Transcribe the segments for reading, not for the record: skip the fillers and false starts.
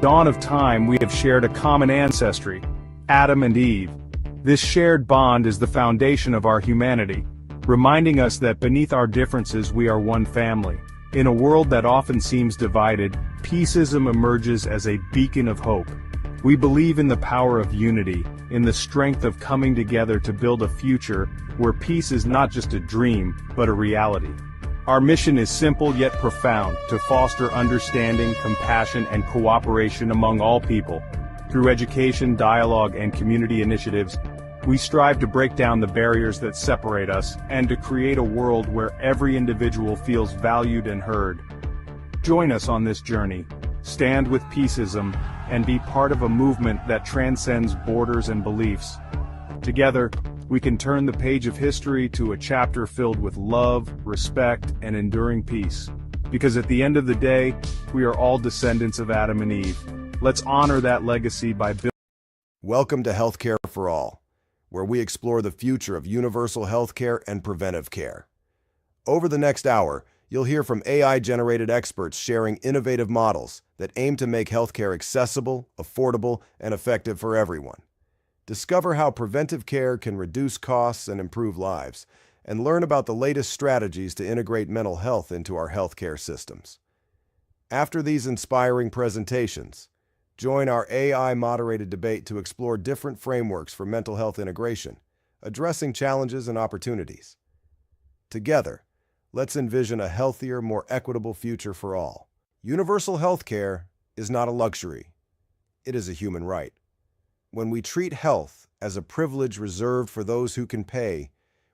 dawn of time we have shared a common ancestry, Adam and Eve. This shared bond is the foundation of our humanity, reminding us that beneath our differences we are one family. In a world that often seems divided, Peaceism emerges as a beacon of hope. We believe in the power of unity, in the strength of coming together to build a future where peace is not just a dream, but a reality. Our mission is simple yet profound: to foster understanding, compassion, and cooperation among all people. Through education, dialogue, and community initiatives, we strive to break down the barriers that separate us and to create a world where every individual feels valued and heard. Join us on this journey. Stand with Peaceism and be part of a movement that transcends borders and beliefs. Together, we can turn the page of history to a chapter filled with love, respect, and enduring peace. Because at the end of the day, we are all descendants of Adam and Eve. Let's honor that legacy by building. Welcome to Healthcare for All, where we explore the future of universal healthcare and preventive care. Over the next hour, you'll hear from AI-generated experts sharing innovative models that aim to make healthcare accessible, affordable, and effective for everyone. Discover how preventive care can reduce costs and improve lives, and learn about the latest strategies to integrate mental health into our healthcare systems. After these inspiring presentations, join our AI-moderated debate to explore different frameworks for mental health integration, addressing challenges and opportunities. Together, let's envision a healthier, more equitable future for all. Universal healthcare is not a luxury. It is a human right. When we treat health as a privilege reserved for those who can pay,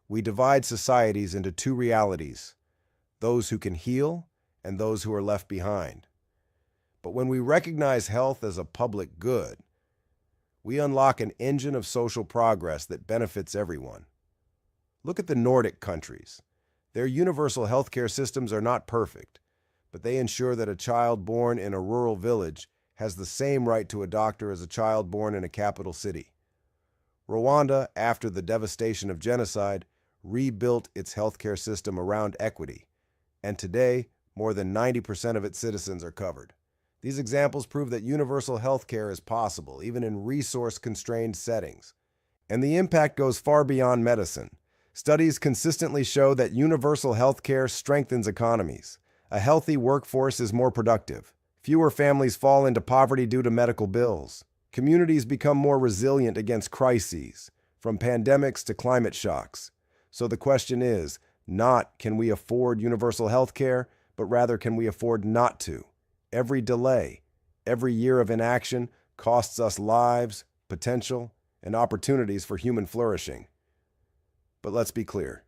we divide societies into two realities: those who can heal and those who are left behind. But when we recognize health as a public good, we unlock an engine of social progress that benefits everyone. Look at the Nordic countries. Their universal healthcare systems are not perfect, but they ensure that a child born in a rural village has the same right to a doctor as a child born in a capital city. Rwanda, after the devastation of genocide, rebuilt its healthcare system around equity, and today, more than 90% of its citizens are covered. These examples prove that universal healthcare is possible, even in resource-constrained settings. And the impact goes far beyond medicine. Studies consistently show that universal healthcare strengthens economies. A healthy workforce is more productive. Fewer families fall into poverty due to medical bills. Communities become more resilient against crises, from pandemics to climate shocks. So the question is, not can we afford universal health care, but rather can we afford not to? Every delay, every year of inaction costs us lives, potential, and opportunities for human flourishing. But let's be clear,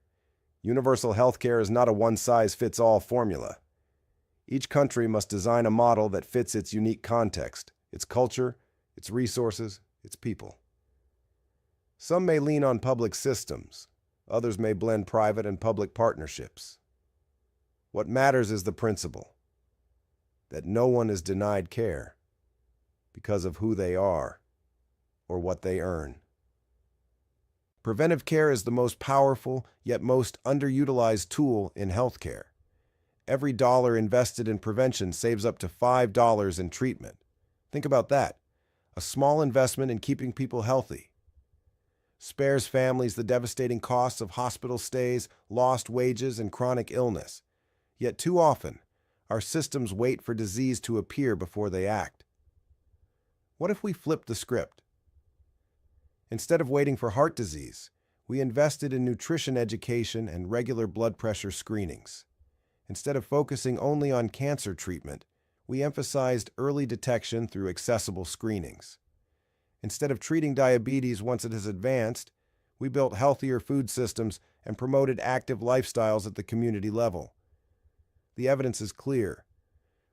universal health care is not a one-size-fits-all formula. Each country must design a model that fits its unique context, its culture, its resources, its people. Some may lean on public systems. Others may blend private and public partnerships. What matters is the principle that no one is denied care because of who they are or what they earn. Preventive care is the most powerful yet most underutilized tool in healthcare. Every dollar invested in prevention saves up to $5 in treatment. Think about that. A small investment in keeping people healthy spares families the devastating costs of hospital stays, lost wages, and chronic illness. Yet too often, our systems wait for disease to appear before they act. What if we flipped the script? Instead of waiting for heart disease, we invested in nutrition education and regular blood pressure screenings. Instead of focusing only on cancer treatment, we emphasized early detection through accessible screenings. Instead of treating diabetes once it has advanced, we built healthier food systems and promoted active lifestyles at the community level. The evidence is clear.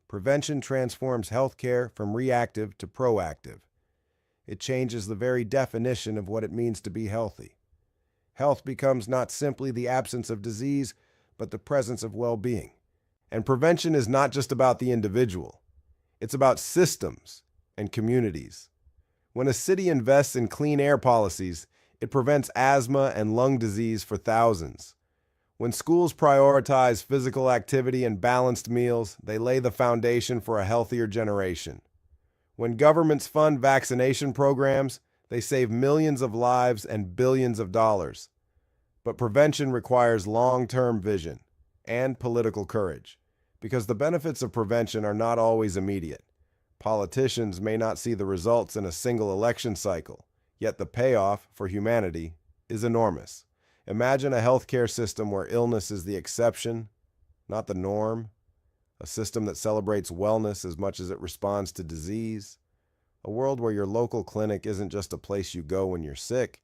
Prevention transforms healthcare from reactive to proactive. It changes the very definition of what it means to be healthy. Health becomes not simply the absence of disease, but the presence of well-being. And prevention is not just about the individual. It's about systems and communities. When a city invests in clean air policies, it prevents asthma and lung disease for thousands. When schools prioritize physical activity and balanced meals, they lay the foundation for a healthier generation. When governments fund vaccination programs, they save millions of lives and billions of dollars. But prevention requires long-term vision and political courage, because the benefits of prevention are not always immediate. Politicians may not see the results in a single election cycle, yet the payoff for humanity is enormous. Imagine a healthcare system where illness is the exception, not the norm, a system that celebrates wellness as much as it responds to disease, a world where your local clinic isn't just a place you go when you're sick,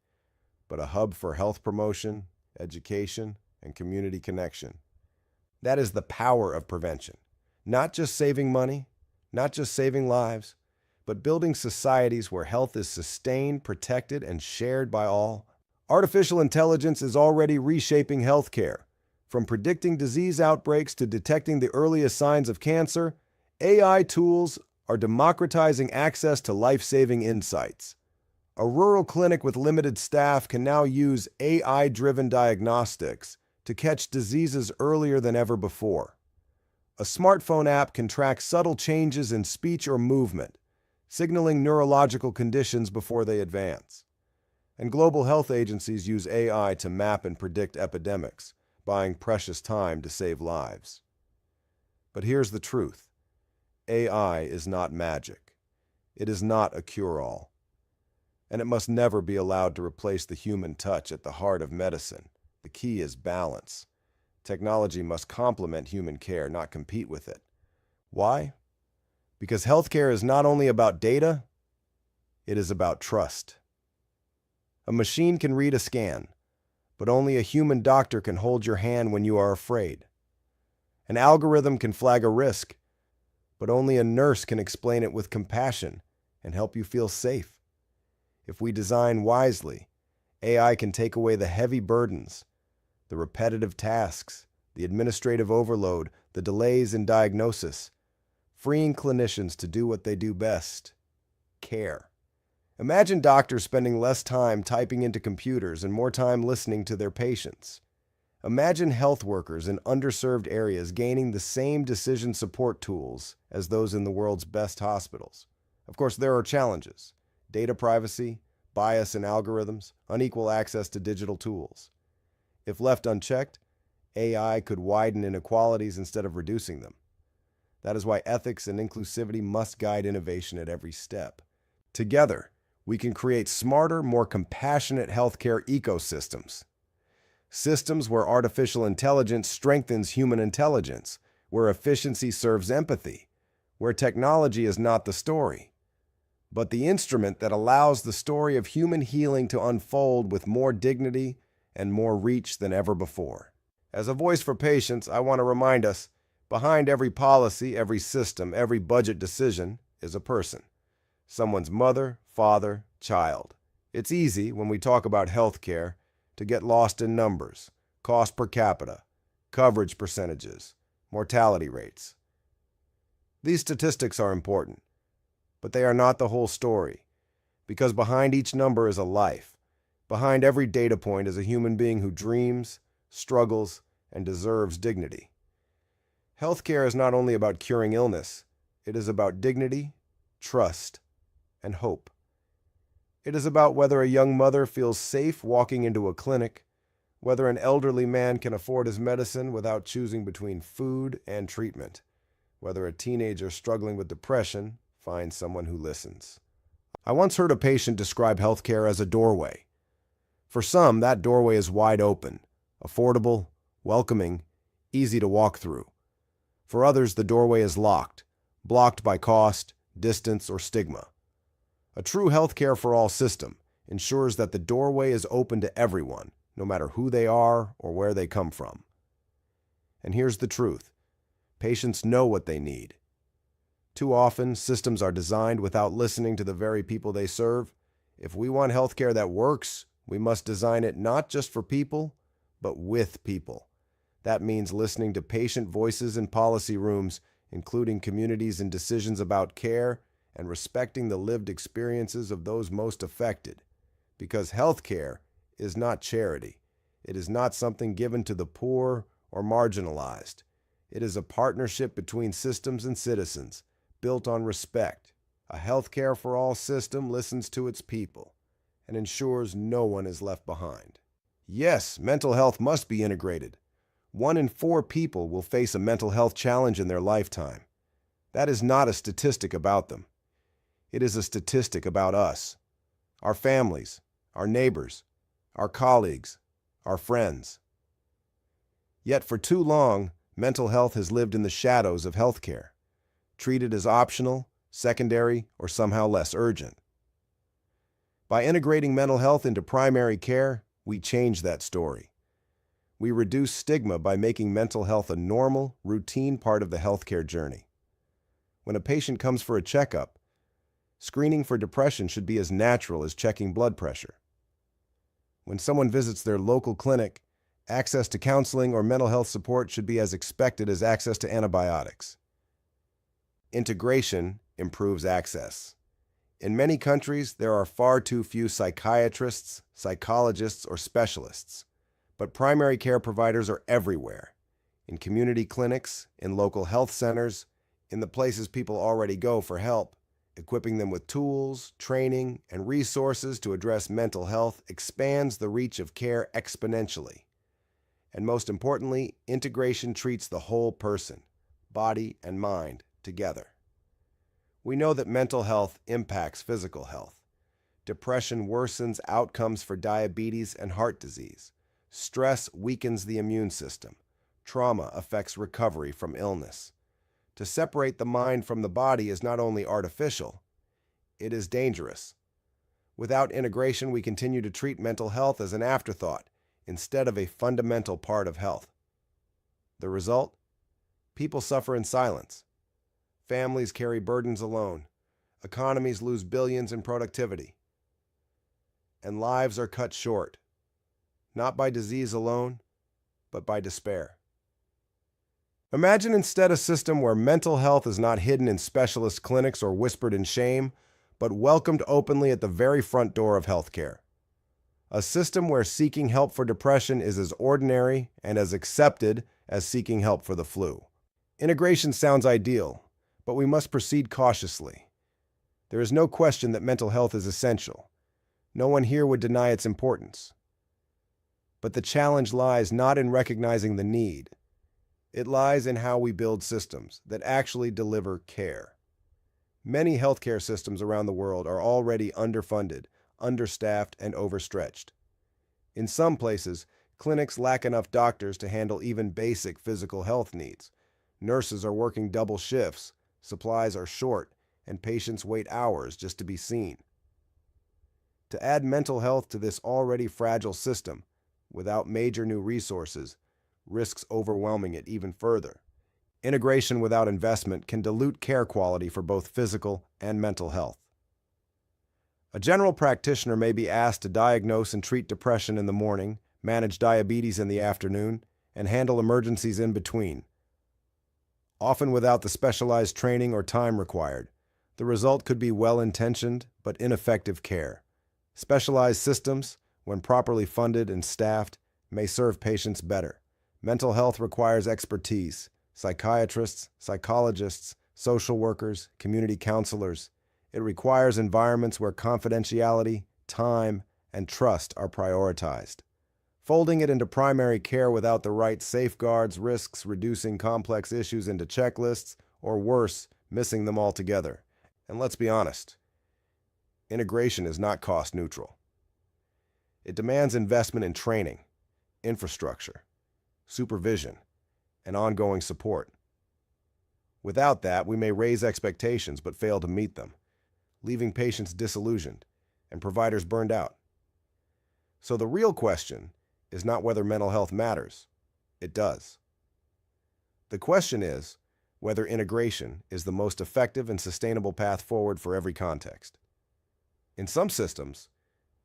but a hub for health promotion, education, and community connection. That is the power of prevention. Not just saving money, not just saving lives, but building societies where health is sustained, protected, and shared by all. Artificial intelligence is already reshaping healthcare. From predicting disease outbreaks to detecting the earliest signs of cancer, AI tools are democratizing access to life-saving insights. A rural clinic with limited staff can now use AI-driven diagnostics to catch diseases earlier than ever before. A smartphone app can track subtle changes in speech or movement, signaling neurological conditions before they advance. And global health agencies use AI to map and predict epidemics, buying precious time to save lives. But here's the truth. AI is not magic. It is not a cure-all. And it must never be allowed to replace the human touch at the heart of medicine. The key is balance. Technology must complement human care, not compete with it. Why? Because healthcare is not only about data, it is about trust. A machine can read a scan, but only a human doctor can hold your hand when you are afraid. An algorithm can flag a risk, but only a nurse can explain it with compassion and help you feel safe. If we design wisely, AI can take away the heavy burdens, the repetitive tasks, the administrative overload, the delays in diagnosis, freeing clinicians to do what they do best: care. Imagine doctors spending less time typing into computers and more time listening to their patients. Imagine health workers in underserved areas gaining the same decision support tools as those in the world's best hospitals. Of course, there are challenges: data privacy, bias in algorithms, unequal access to digital tools. If left unchecked, AI could widen inequalities instead of reducing them. That is why ethics and inclusivity must guide innovation at every step. Together, we can create smarter, more compassionate healthcare ecosystems. Systems where artificial intelligence strengthens human intelligence, where efficiency serves empathy, where technology is not the story, but the instrument that allows the story of human healing to unfold with more dignity and more reach than ever before. As a voice for patients, I want to remind us, behind every policy, every system, every budget decision is a person. Someone's mother, father, child. It's easy, when we talk about healthcare, to get lost in numbers, cost per capita, coverage percentages, mortality rates. These statistics are important, but they are not the whole story, because behind each number is a life. Behind every data point is a human being who dreams, struggles, and deserves dignity. Healthcare is not only about curing illness, it is about dignity, trust, and hope. It is about whether a young mother feels safe walking into a clinic, whether an elderly man can afford his medicine without choosing between food and treatment, whether a teenager struggling with depression finds someone who listens. I once heard a patient describe healthcare as a doorway. For some, that doorway is wide open, affordable, welcoming, easy to walk through. For others, the doorway is locked, blocked by cost, distance, or stigma. A true healthcare for all system ensures that the doorway is open to everyone, no matter who they are or where they come from. And here's the truth: patients know what they need. Too often, systems are designed without listening to the very people they serve. If we want healthcare that works, we must design it not just for people, but with people. That means listening to patient voices in policy rooms, including communities in decisions about care, and respecting the lived experiences of those most affected. Because healthcare is not charity. It is not something given to the poor or marginalized. It is a partnership between systems and citizens, built on respect, A healthcare for all system listens to its people and ensures no one is left behind. Yes, mental health must be integrated. 1 in 4 people will face a mental health challenge in their lifetime. That is not a statistic about them. It is a statistic about us, our families, our neighbors, our colleagues, our friends. Yet for too long, mental health has lived in the shadows of healthcare, treated as optional, secondary, or somehow less urgent. By integrating mental health into primary care, we change that story. We reduce stigma by making mental health a normal, routine part of the healthcare journey. When a patient comes for a checkup, screening for depression should be as natural as checking blood pressure. When someone visits their local clinic, access to counseling or mental health support should be as expected as access to antibiotics. Integration improves access. In many countries, there are far too few psychiatrists, psychologists, or specialists, but primary care providers are everywhere, in community clinics, in local health centers, in the places people already go for help. Equipping them with tools, training, and resources to address mental health expands the reach of care exponentially. And most importantly, integration treats the whole person, body and mind, together. We know that mental health impacts physical health. Depression worsens outcomes for diabetes and heart disease. Stress weakens the immune system. Trauma affects recovery from illness. To separate the mind from the body is not only artificial, it is dangerous. Without integration, we continue to treat mental health as an afterthought instead of a fundamental part of health. The result? People suffer in silence. Families carry burdens alone. Economies lose billions in productivity. And lives are cut short, not by disease alone, but by despair. Imagine instead a system where mental health is not hidden in specialist clinics or whispered in shame, but welcomed openly at the very front door of healthcare. A system where seeking help for depression is as ordinary and as accepted as seeking help for the flu. Integration sounds ideal, but we must proceed cautiously. There is no question that mental health is essential. No one here would deny its importance. But the challenge lies not in recognizing the need. It lies in how we build systems that actually deliver care. Many healthcare systems around the world are already underfunded, understaffed, and overstretched. In some places, clinics lack enough doctors to handle even basic physical health needs. Nurses are working double shifts, supplies are short, and patients wait hours just to be seen. To add mental health to this already fragile system, without major new resources, risks overwhelming it even further. Integration without investment can dilute care quality for both physical and mental health. A general practitioner may be asked to diagnose and treat depression in the morning, manage diabetes in the afternoon, and handle emergencies in between. Often without the specialized training or time required, the result could be well-intentioned but ineffective care. Specialized systems, when properly funded and staffed, may serve patients better. Mental health requires expertise, psychiatrists, psychologists, social workers, community counselors. It requires environments where confidentiality, time, and trust are prioritized. Folding it into primary care without the right safeguards risks reducing complex issues into checklists, or worse, missing them altogether. And let's be honest, integration is not cost neutral. It demands investment in training, infrastructure, supervision, and ongoing support. Without that, we may raise expectations but fail to meet them, leaving patients disillusioned and providers burned out. So the real question is not whether mental health matters. It does. The question is whether integration is the most effective and sustainable path forward for every context. In some systems,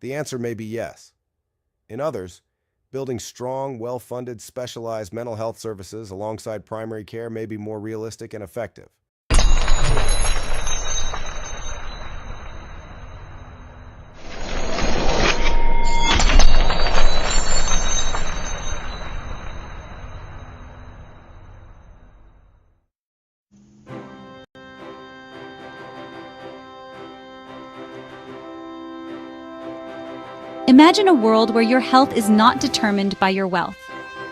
the answer may be yes. In others, building strong, well-funded, specialized mental health services alongside primary care may be more realistic and effective. Imagine a world where your health is not determined by your wealth.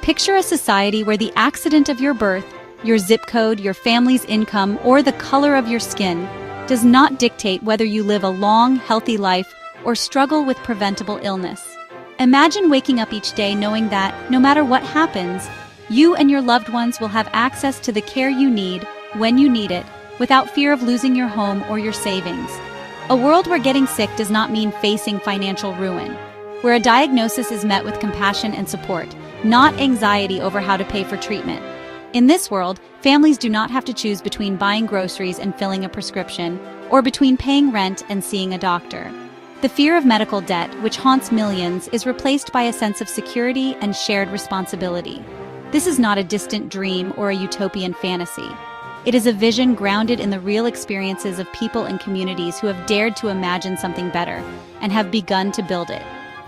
Picture a society where the accident of your birth, your zip code, your family's income, or the color of your skin does not dictate whether you live a long, healthy life or struggle with preventable illness. Imagine waking up each day knowing that, no matter what happens, you and your loved ones will have access to the care you need when you need it, without fear of losing your home or your savings. A world where getting sick does not mean facing financial ruin, where a diagnosis is met with compassion and support, not anxiety over how to pay for treatment. In this world, families do not have to choose between buying groceries and filling a prescription, or between paying rent and seeing a doctor. The fear of medical debt, which haunts millions, is replaced by a sense of security and shared responsibility. This is not a distant dream or a utopian fantasy. It is a vision grounded in the real experiences of people and communities who have dared to imagine something better and have begun to build it.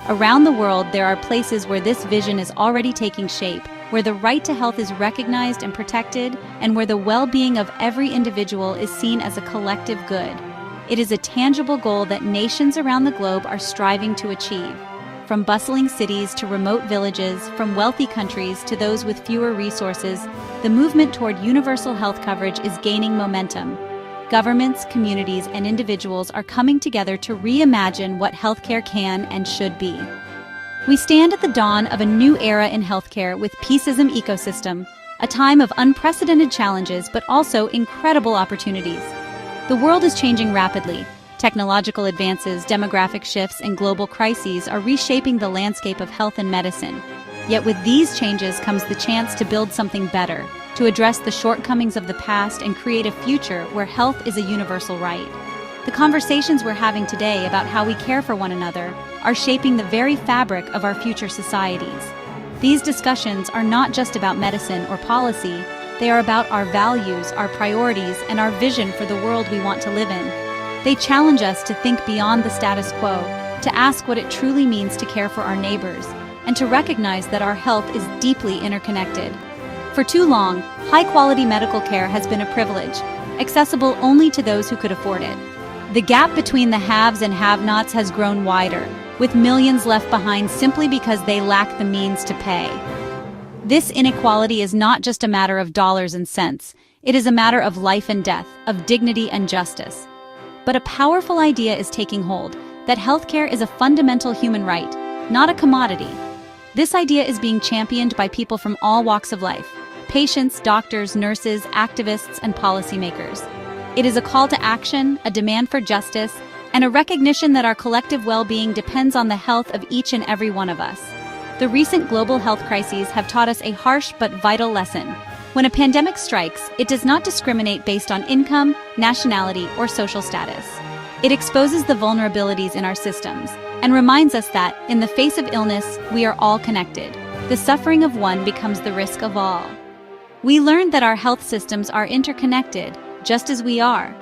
Around the world, there are places where this vision is already taking shape, where the right to health is recognized and protected, and where the well-being of every individual is seen as a collective good. It is a tangible goal that nations around the globe are striving to achieve. From bustling cities to remote villages, from wealthy countries to those with fewer resources, the movement toward universal health coverage is gaining momentum. Governments, communities, and individuals are coming together to reimagine what healthcare can and should be. We stand at the dawn of a new era in healthcare with Peaceism Ecosystem, a time of unprecedented challenges but also incredible opportunities. The world is changing rapidly. Technological advances, demographic shifts, and global crises are reshaping the landscape of health and medicine. Yet with these changes comes the chance to build something better, to address the shortcomings of the past and create a future where health is a universal right. The conversations we're having today about how we care for one another are shaping the very fabric of our future societies. These discussions are not just about medicine or policy, they are about our values, our priorities, and our vision for the world we want to live in. They challenge us to think beyond the status quo, to ask what it truly means to care for our neighbors, and to recognize that our health is deeply interconnected. For too long, high-quality medical care has been a privilege, accessible only to those who could afford it. The gap between the haves and have-nots has grown wider, with millions left behind simply because they lack the means to pay. This inequality is not just a matter of dollars and cents, it is a matter of life and death, of dignity and justice. But a powerful idea is taking hold, that healthcare is a fundamental human right, not a commodity. This idea is being championed by people from all walks of life: patients, doctors, nurses, activists, and policymakers. It is a call to action, a demand for justice, and a recognition that our collective well-being depends on the health of each and every one of us. The recent global health crises have taught us a harsh but vital lesson. When a pandemic strikes, it does not discriminate based on income, nationality, or social status. It exposes the vulnerabilities in our systems and reminds us that, in the face of illness, we are all connected. The suffering of one becomes the risk of all. We learned that our health systems are interconnected, just as we are.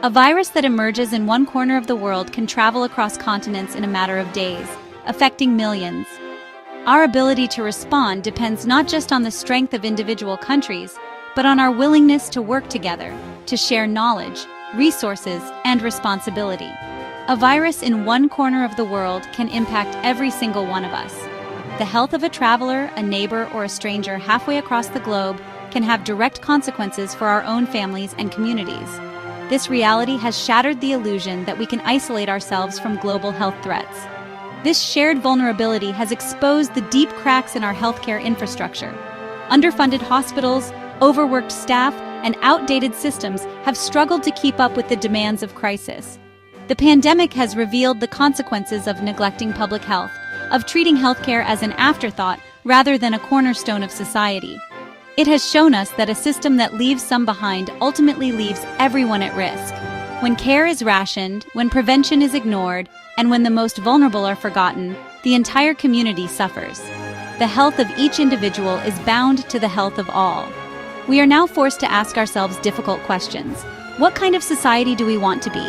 A virus that emerges in one corner of the world can travel across continents in a matter of days, affecting millions. Our ability to respond depends not just on the strength of individual countries, but on our willingness to work together, to share knowledge, resources, and responsibility. A virus in one corner of the world can impact every single one of us. The health of a traveler, a neighbor, or a stranger halfway across the globe can have direct consequences for our own families and communities. This reality has shattered the illusion that we can isolate ourselves from global health threats. This shared vulnerability has exposed the deep cracks in our healthcare infrastructure. Underfunded hospitals, overworked staff, and outdated systems have struggled to keep up with the demands of crisis. The pandemic has revealed the consequences of neglecting public health, of treating healthcare as an afterthought rather than a cornerstone of society. It has shown us that a system that leaves some behind ultimately leaves everyone at risk. When care is rationed, when prevention is ignored, and when the most vulnerable are forgotten, the entire community suffers. The health of each individual is bound to the health of all. We are now forced to ask ourselves difficult questions. What kind of society do we want to be?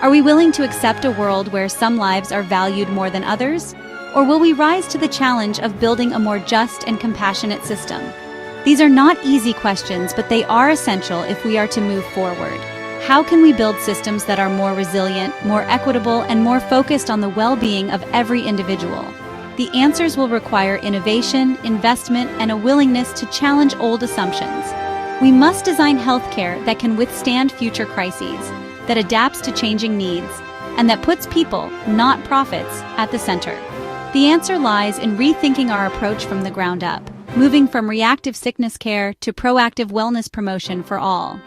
Are we willing to accept a world where some lives are valued more than others? Or will we rise to the challenge of building a more just and compassionate system? These are not easy questions, but they are essential if we are to move forward. How can we build systems that are more resilient, more equitable, and more focused on the well-being of every individual? The answers will require innovation, investment, and a willingness to challenge old assumptions. We must design healthcare that can withstand future crises, that adapts to changing needs, and that puts people, not profits, at the center. The answer lies in rethinking our approach from the ground up, moving from reactive sickness care to proactive wellness promotion for all.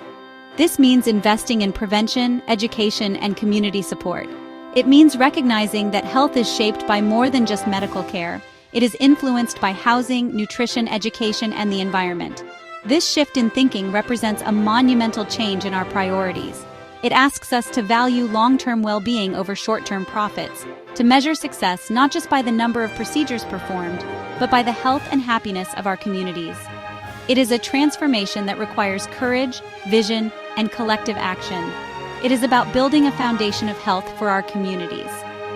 This means investing in prevention, education, and community support. It means recognizing that health is shaped by more than just medical care. It is influenced by housing, nutrition, education, and the environment. This shift in thinking represents a monumental change in our priorities. It asks us to value long-term well-being over short-term profits, to measure success not just by the number of procedures performed, but by the health and happiness of our communities. It is a transformation that requires courage, vision, and collective action. It is about building a foundation of health for our communities.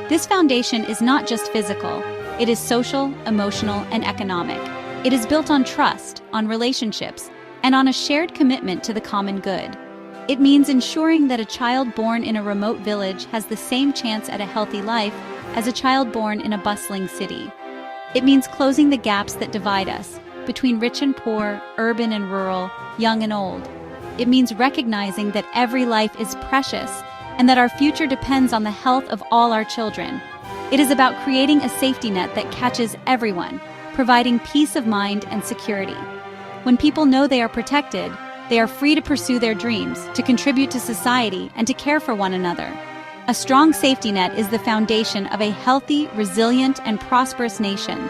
This foundation is not just physical, it is social, emotional, and economic. It is built on trust, on relationships, and on a shared commitment to the common good. It means ensuring that a child born in a remote village has the same chance at a healthy life as a child born in a bustling city. It means closing the gaps that divide us between rich and poor, urban and rural, young and old. It means recognizing that every life is precious and that our future depends on the health of all our children. It is about creating a safety net that catches everyone, providing peace of mind and security. When people know they are protected, they are free to pursue their dreams, to contribute to society, and to care for one another. A strong safety net is the foundation of a healthy, resilient, and prosperous nation.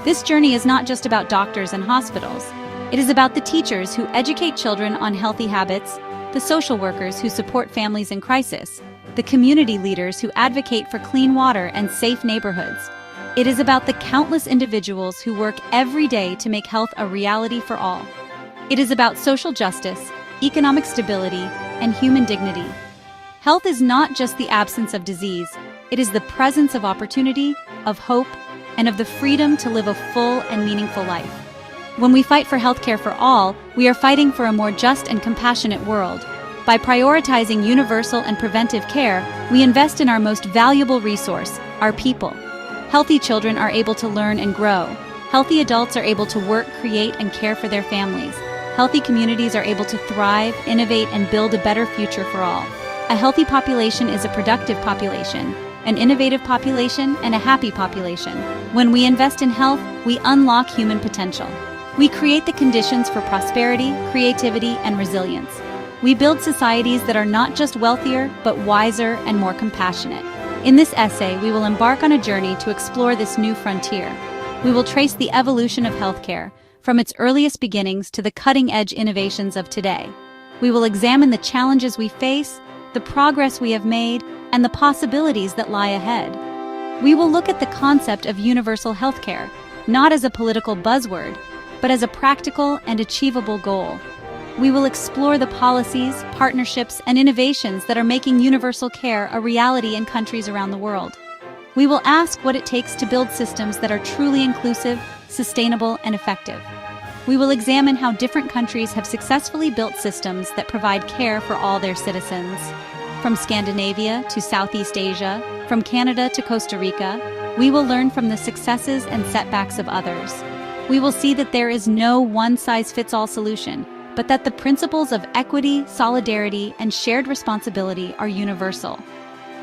This journey is not just about doctors and hospitals. It is about the teachers who educate children on healthy habits, the social workers who support families in crisis, the community leaders who advocate for clean water and safe neighborhoods. It is about the countless individuals who work every day to make health a reality for all. It is about social justice, economic stability, and human dignity. Health is not just the absence of disease, it is the presence of opportunity, of hope, and of the freedom to live a full and meaningful life. When we fight for healthcare for all, we are fighting for a more just and compassionate world. By prioritizing universal and preventive care, we invest in our most valuable resource, our people. Healthy children are able to learn and grow. Healthy adults are able to work, create, and care for their families. Healthy communities are able to thrive, innovate, and build a better future for all. A healthy population is a productive population, an innovative population, and a happy population. When we invest in health, we unlock human potential. We create the conditions for prosperity, creativity, and resilience. We build societies that are not just wealthier, but wiser and more compassionate. In this essay, we will embark on a journey to explore this new frontier. We will trace the evolution of healthcare, from its earliest beginnings to the cutting-edge innovations of today. We will examine the challenges we face, the progress we have made, and the possibilities that lie ahead. We will look at the concept of universal healthcare, not as a political buzzword, but as a practical and achievable goal. We will explore the policies, partnerships, and innovations that are making universal care a reality in countries around the world. We will ask what it takes to build systems that are truly inclusive, sustainable, and effective. We will examine how different countries have successfully built systems that provide care for all their citizens. From Scandinavia to Southeast Asia, from Canada to Costa Rica, we will learn from the successes and setbacks of others. We will see that there is no one-size-fits-all solution, but that the principles of equity, solidarity, and shared responsibility are universal.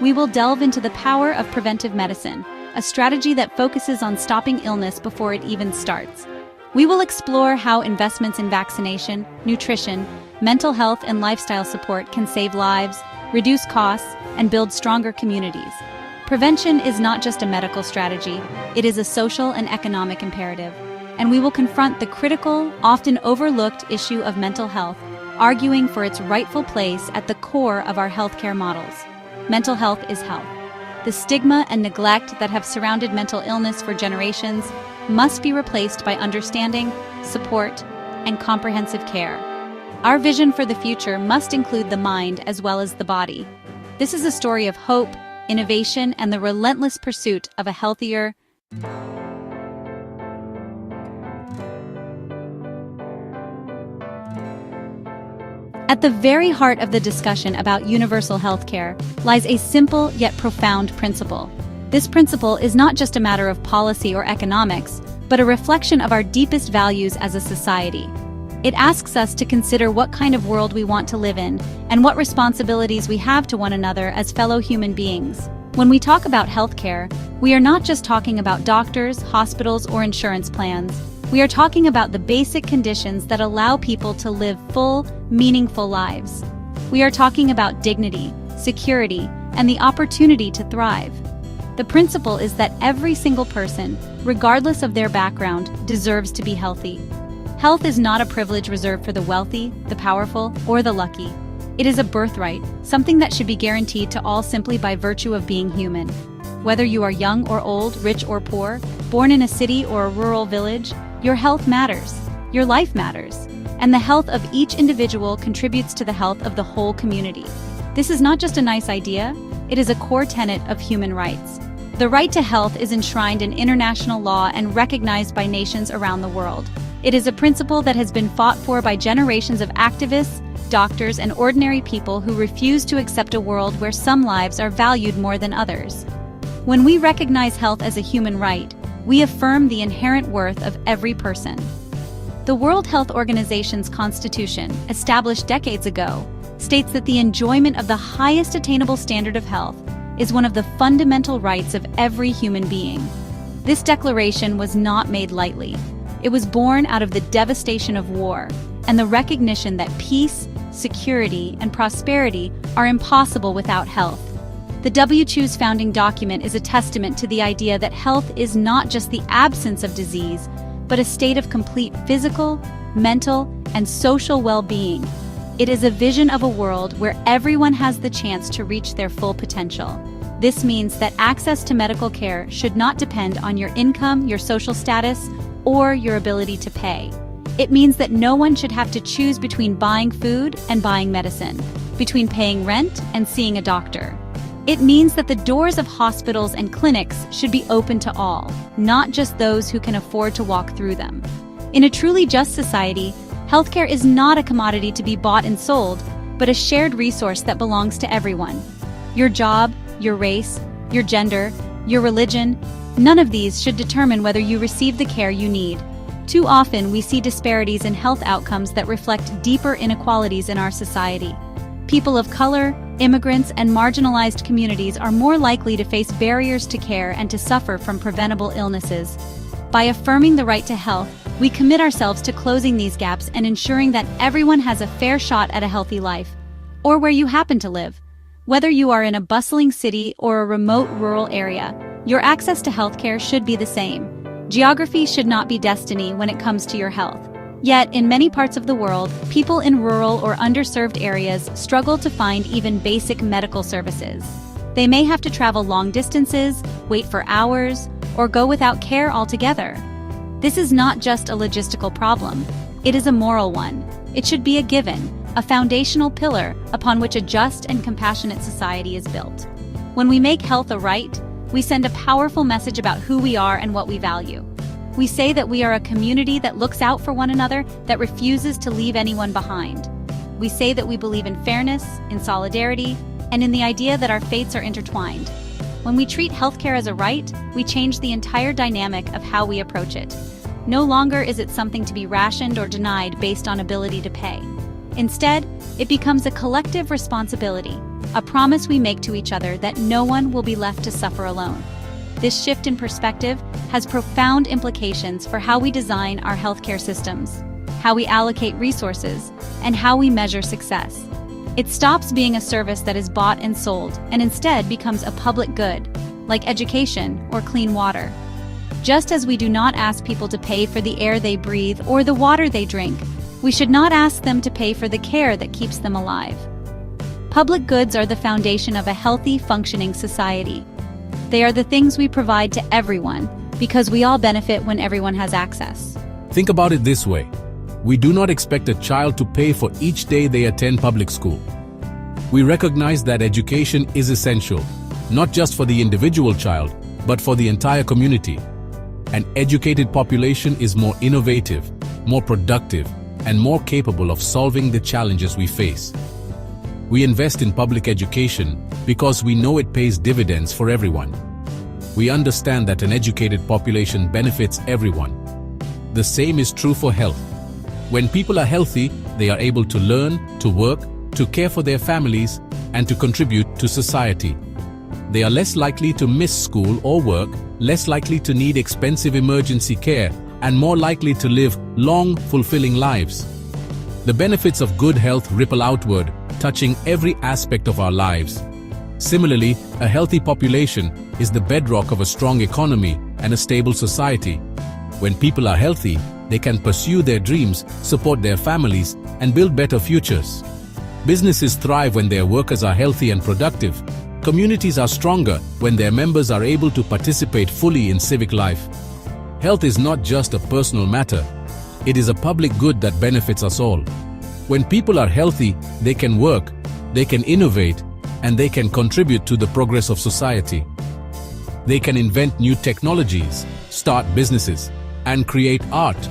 We will delve into the power of preventive medicine, a strategy that focuses on stopping illness before it even starts. We will explore how investments in vaccination, nutrition, mental health, and lifestyle support can save lives, reduce costs, and build stronger communities. Prevention is not just a medical strategy, it is a social and economic imperative. And we will confront the critical, often overlooked issue of mental health, arguing for its rightful place at the core of our healthcare models. Mental health is health. The stigma and neglect that have surrounded mental illness for generations must be replaced by understanding, support, and comprehensive care. Our vision for the future must include the mind as well as the body. This is a story of hope, innovation, and the relentless pursuit of a healthier, At the very heart of the discussion about universal healthcare lies a simple yet profound principle. This principle is not just a matter of policy or economics, but a reflection of our deepest values as a society. It asks us to consider what kind of world we want to live in and what responsibilities we have to one another as fellow human beings. When we talk about healthcare, we are not just talking about doctors, hospitals, or insurance plans. We are talking about the basic conditions that allow people to live full, meaningful lives. We are talking about dignity, security, and the opportunity to thrive. The principle is that every single person, regardless of their background, deserves to be healthy. Health is not a privilege reserved for the wealthy, the powerful, or the lucky. It is a birthright, something that should be guaranteed to all simply by virtue of being human. Whether you are young or old, rich or poor, born in a city or a rural village, your health matters. Your life matters. And the health of each individual contributes to the health of the whole community. This is not just a nice idea, it is a core tenet of human rights. The right to health is enshrined in international law and recognized by nations around the world. It is a principle that has been fought for by generations of activists, doctors, and ordinary people who refuse to accept a world where some lives are valued more than others. When we recognize health as a human right, we affirm the inherent worth of every person. The World Health Organization's constitution, established decades ago, states that the enjoyment of the highest attainable standard of health is one of the fundamental rights of every human being. This declaration was not made lightly. It was born out of the devastation of war and the recognition that peace, security, and prosperity are impossible without health. The WHO's founding document is a testament to the idea that health is not just the absence of disease, but a state of complete physical, mental, and social well-being. It is a vision of a world where everyone has the chance to reach their full potential. This means that access to medical care should not depend on your income, your social status, or your ability to pay. It means that no one should have to choose between buying food and buying medicine, between paying rent and seeing a doctor. It means that the doors of hospitals and clinics should be open to all, not just those who can afford to walk through them. In a truly just society, healthcare is not a commodity to be bought and sold, but a shared resource that belongs to everyone. Your job, your race, your gender, your religion, none of these should determine whether you receive the care you need. Too often, we see disparities in health outcomes that reflect deeper inequalities in our society. People of color, immigrants, and marginalized communities are more likely to face barriers to care and to suffer from preventable illnesses. By affirming the right to health, we commit ourselves to closing these gaps and ensuring that everyone has a fair shot at a healthy life, or where you happen to live. Whether you are in a bustling city or a remote rural area, your access to healthcare should be the same. Geography should not be destiny when it comes to your health. Yet, in many parts of the world, people in rural or underserved areas struggle to find even basic medical services. They may have to travel long distances, wait for hours, or go without care altogether. This is not just a logistical problem. It is a moral one. It should be a given, a foundational pillar upon which a just and compassionate society is built. When we make health a right, we send a powerful message about who we are and what we value. We say that we are a community that looks out for one another, that refuses to leave anyone behind. We say that we believe in fairness, in solidarity, and in the idea that our fates are intertwined. When we treat healthcare as a right, we change the entire dynamic of how we approach it. No longer is it something to be rationed or denied based on ability to pay. Instead, it becomes a collective responsibility, a promise we make to each other that no one will be left to suffer alone. This shift in perspective has profound implications for how we design our healthcare systems, how we allocate resources, and how we measure success. It stops being a service that is bought and sold and instead becomes a public good, like education or clean water. Just as we do not ask people to pay for the air they breathe or the water they drink, we should not ask them to pay for the care that keeps them alive. Public goods are the foundation of a healthy, functioning society. They are the things we provide to everyone because we all benefit when everyone has access. Think about it this way. We do not expect a child to pay for each day they attend public school. We recognize that education is essential, not just for the individual child, but for the entire community. An educated population is more innovative, more productive, and more capable of solving the challenges we face. We invest in public education because we know it pays dividends for everyone. We understand that an educated population benefits everyone. The same is true for health. When people are healthy, they are able to learn, to work, to care for their families, and to contribute to society. They are less likely to miss school or work, less likely to need expensive emergency care, and more likely to live long, fulfilling lives. The benefits of good health ripple outward, touching every aspect of our lives. Similarly, a healthy population is the bedrock of a strong economy and a stable society. When people are healthy, they can pursue their dreams, support their families, and build better futures. Businesses thrive when their workers are healthy and productive. Communities are stronger when their members are able to participate fully in civic life. Health is not just a personal matter. It is a public good that benefits us all. When people are healthy, they can work, they can innovate, and they can contribute to the progress of society. They can invent new technologies, start businesses, and create art.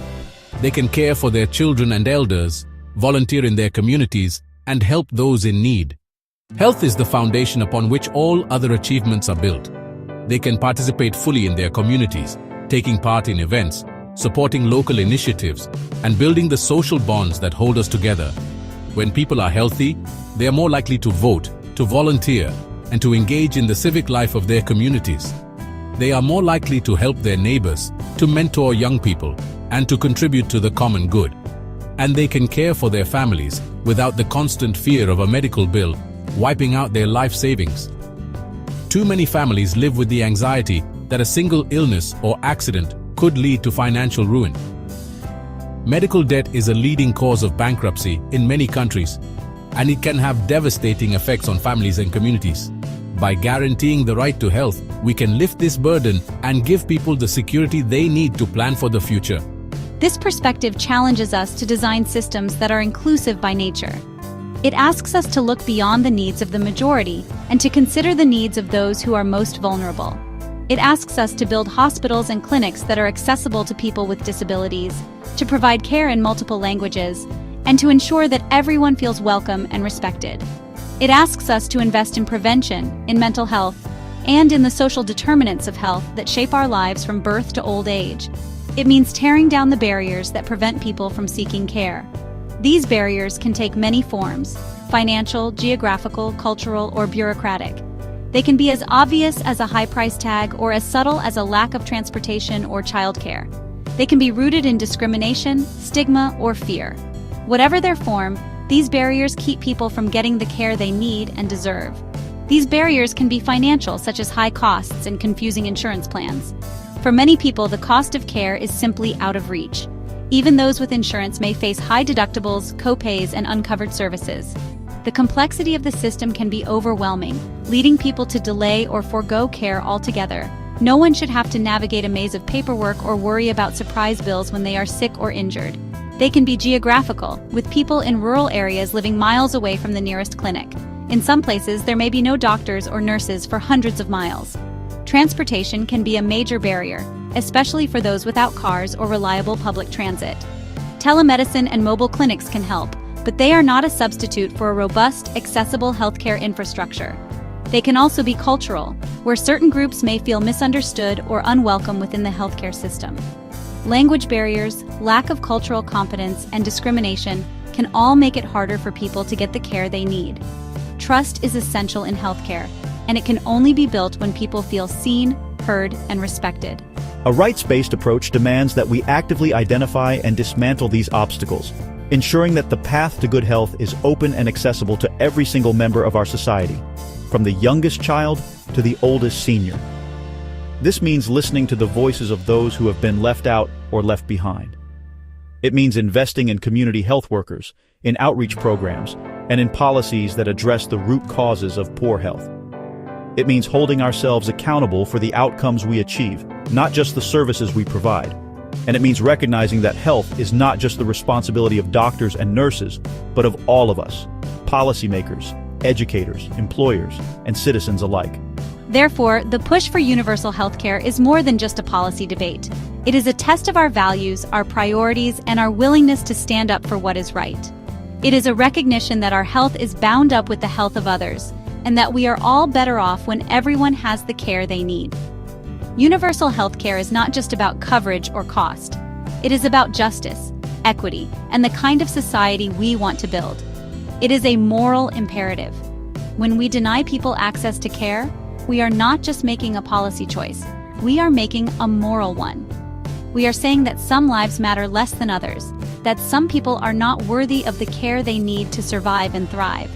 They can care for their children and elders, volunteer in their communities, and help those in need. Health is the foundation upon which all other achievements are built. They can participate fully in their communities, taking part in events, supporting local initiatives, and building the social bonds that hold us together. When people are healthy, they are more likely to vote, to volunteer, and to engage in the civic life of their communities. They are more likely to help their neighbors, to mentor young people, and to contribute to the common good. And they can care for their families without the constant fear of a medical bill wiping out their life savings. Too many families live with the anxiety that a single illness or accident could lead to financial ruin. Medical debt is a leading cause of bankruptcy in many countries, and it can have devastating effects on families and communities. By guaranteeing the right to health, we can lift this burden and give people the security they need to plan for the future. This perspective challenges us to design systems that are inclusive by nature. It asks us to look beyond the needs of the majority and to consider the needs of those who are most vulnerable. It asks us to build hospitals and clinics that are accessible to people with disabilities, to provide care in multiple languages, and to ensure that everyone feels welcome and respected. It asks us to invest in prevention, in mental health, and in the social determinants of health that shape our lives from birth to old age. It means tearing down the barriers that prevent people from seeking care. These barriers can take many forms: financial, geographical, cultural, or bureaucratic. They can be as obvious as a high price tag or as subtle as a lack of transportation or childcare. They can be rooted in discrimination, stigma, or fear. Whatever their form, these barriers keep people from getting the care they need and deserve. These barriers can be financial, such as high costs and confusing insurance plans. For many people, the cost of care is simply out of reach. Even those with insurance may face high deductibles, co-pays, and uncovered services. The complexity of the system can be overwhelming, leading people to delay or forego care altogether. No one should have to navigate a maze of paperwork or worry about surprise bills when they are sick or injured. They can be geographical, with people in rural areas living miles away from the nearest clinic. In some places, there may be no doctors or nurses for hundreds of miles. Transportation can be a major barrier, especially for those without cars or reliable public transit. Telemedicine and mobile clinics can help, but they are not a substitute for a robust, accessible healthcare infrastructure. They can also be cultural, where certain groups may feel misunderstood or unwelcome within the healthcare system. Language barriers, lack of cultural competence, and discrimination can all make it harder for people to get the care they need. Trust is essential in healthcare, and it can only be built when people feel seen, heard, and respected. A rights-based approach demands that we actively identify and dismantle these obstacles, ensuring that the path to good health is open and accessible to every single member of our society, from the youngest child to the oldest senior. This means listening to the voices of those who have been left out or left behind. It means investing in community health workers, in outreach programs, and in policies that address the root causes of poor health. It means holding ourselves accountable for the outcomes we achieve, not just the services we provide. And it means recognizing that health is not just the responsibility of doctors and nurses, but of all of us, policymakers, educators, employers, and citizens alike. Therefore, the push for universal healthcare is more than just a policy debate. It is a test of our values, our priorities, and our willingness to stand up for what is right. It is a recognition that our health is bound up with the health of others, and that we are all better off when everyone has the care they need. Universal healthcare is not just about coverage or cost. It is about justice, equity, and the kind of society we want to build. It is a moral imperative. When we deny people access to care, we are not just making a policy choice, we are making a moral one. We are saying that some lives matter less than others, that some people are not worthy of the care they need to survive and thrive.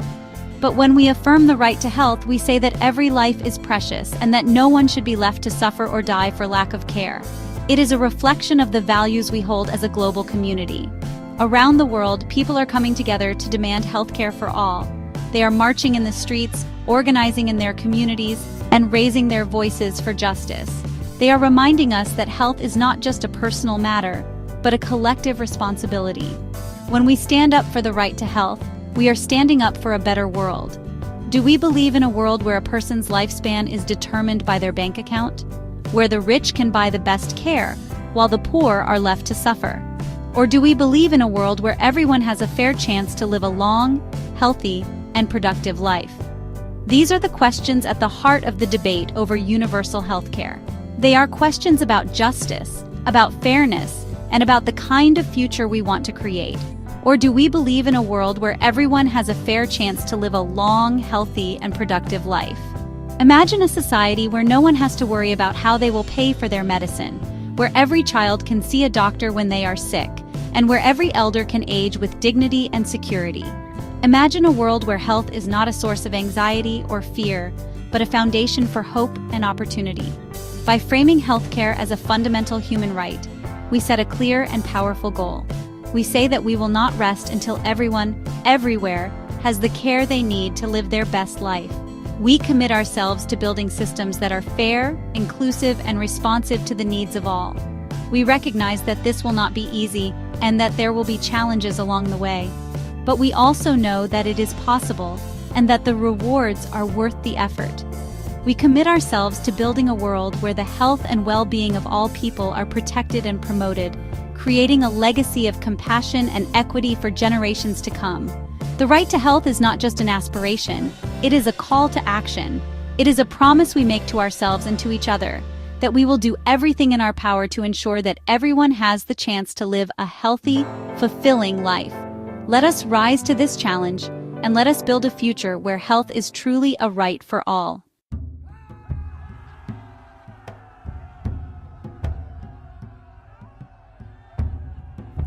But when we affirm the right to health, we say that every life is precious and that no one should be left to suffer or die for lack of care. It is a reflection of the values we hold as a global community. Around the world, people are coming together to demand healthcare for all. They are marching in the streets, organizing in their communities, and raising their voices for justice. They are reminding us that health is not just a personal matter, but a collective responsibility. When we stand up for the right to health, we are standing up for a better world. Do we believe in a world where a person's lifespan is determined by their bank account? Where the rich can buy the best care, while the poor are left to suffer? Or do we believe in a world where everyone has a fair chance to live a long, healthy, and productive life? These are the questions at the heart of the debate over universal healthcare. They are questions about justice, about fairness, and about the kind of future we want to create. Or do we believe in a world where everyone has a fair chance to live a long, healthy, and productive life? Imagine a society where no one has to worry about how they will pay for their medicine, where every child can see a doctor when they are sick, and where every elder can age with dignity and security. Imagine a world where health is not a source of anxiety or fear, but a foundation for hope and opportunity. By framing healthcare as a fundamental human right, we set a clear and powerful goal. We say that we will not rest until everyone, everywhere, has the care they need to live their best life. We commit ourselves to building systems that are fair, inclusive, and responsive to the needs of all. We recognize that this will not be easy and that there will be challenges along the way. But we also know that it is possible and that the rewards are worth the effort. We commit ourselves to building a world where the health and well-being of all people are protected and promoted, creating a legacy of compassion and equity for generations to come. The right to health is not just an aspiration, it is a call to action. It is a promise we make to ourselves and to each other, that we will do everything in our power to ensure that everyone has the chance to live a healthy, fulfilling life. Let us rise to this challenge, and let us build a future where health is truly a right for all.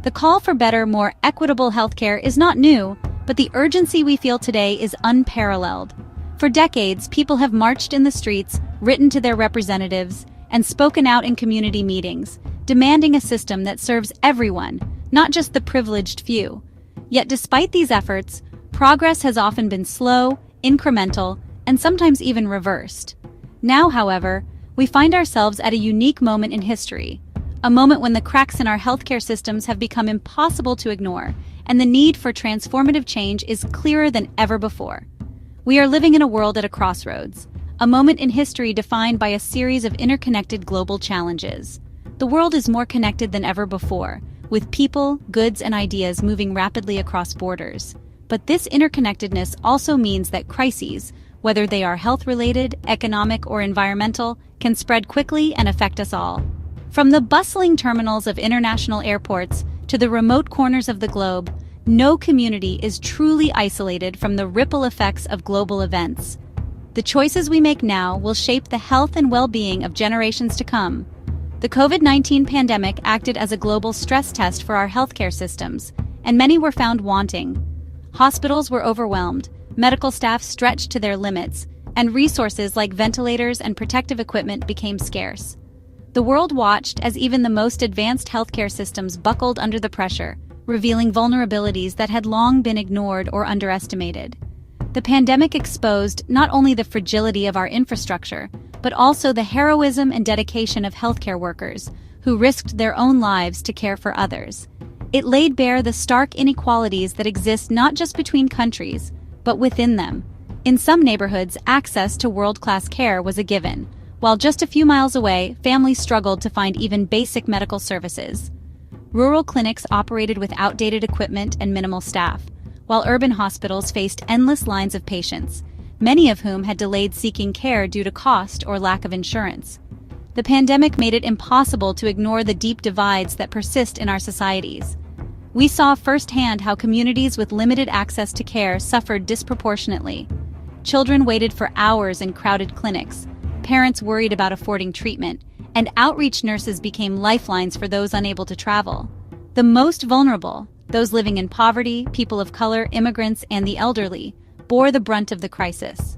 The call for better, more equitable healthcare is not new, but the urgency we feel today is unparalleled. For decades, people have marched in the streets, written to their representatives, and spoken out in community meetings, demanding a system that serves everyone, not just the privileged few. Yet despite these efforts, progress has often been slow, incremental, and sometimes even reversed. Now, however, we find ourselves at a unique moment in history, a moment when the cracks in our healthcare systems have become impossible to ignore, and the need for transformative change is clearer than ever before. We are living in a world at a crossroads, a moment in history defined by a series of interconnected global challenges. The world is more connected than ever before, with people, goods, and ideas moving rapidly across borders. But this interconnectedness also means that crises, whether they are health-related, economic, or environmental, can spread quickly and affect us all. From the bustling terminals of international airports to the remote corners of the globe, no community is truly isolated from the ripple effects of global events. The choices we make now will shape the health and well-being of generations to come. The COVID-19 pandemic acted as a global stress test for our healthcare systems, and many were found wanting. Hospitals were overwhelmed, medical staff stretched to their limits, and resources like ventilators and protective equipment became scarce. The world watched as even the most advanced healthcare systems buckled under the pressure, revealing vulnerabilities that had long been ignored or underestimated. The pandemic exposed not only the fragility of our infrastructure, but also the heroism and dedication of healthcare workers, who risked their own lives to care for others. It laid bare the stark inequalities that exist not just between countries, but within them. In some neighborhoods, access to world-class care was a given, while just a few miles away, families struggled to find even basic medical services. Rural clinics operated with outdated equipment and minimal staff, while urban hospitals faced endless lines of patients, many of whom had delayed seeking care due to cost or lack of insurance. The pandemic made it impossible to ignore the deep divides that persist in our societies. We saw firsthand how communities with limited access to care suffered disproportionately. Children waited for hours in crowded clinics, parents worried about affording treatment, and outreach nurses became lifelines for those unable to travel. The most vulnerable, those living in poverty, people of color, immigrants, and the elderly, bore the brunt of the crisis.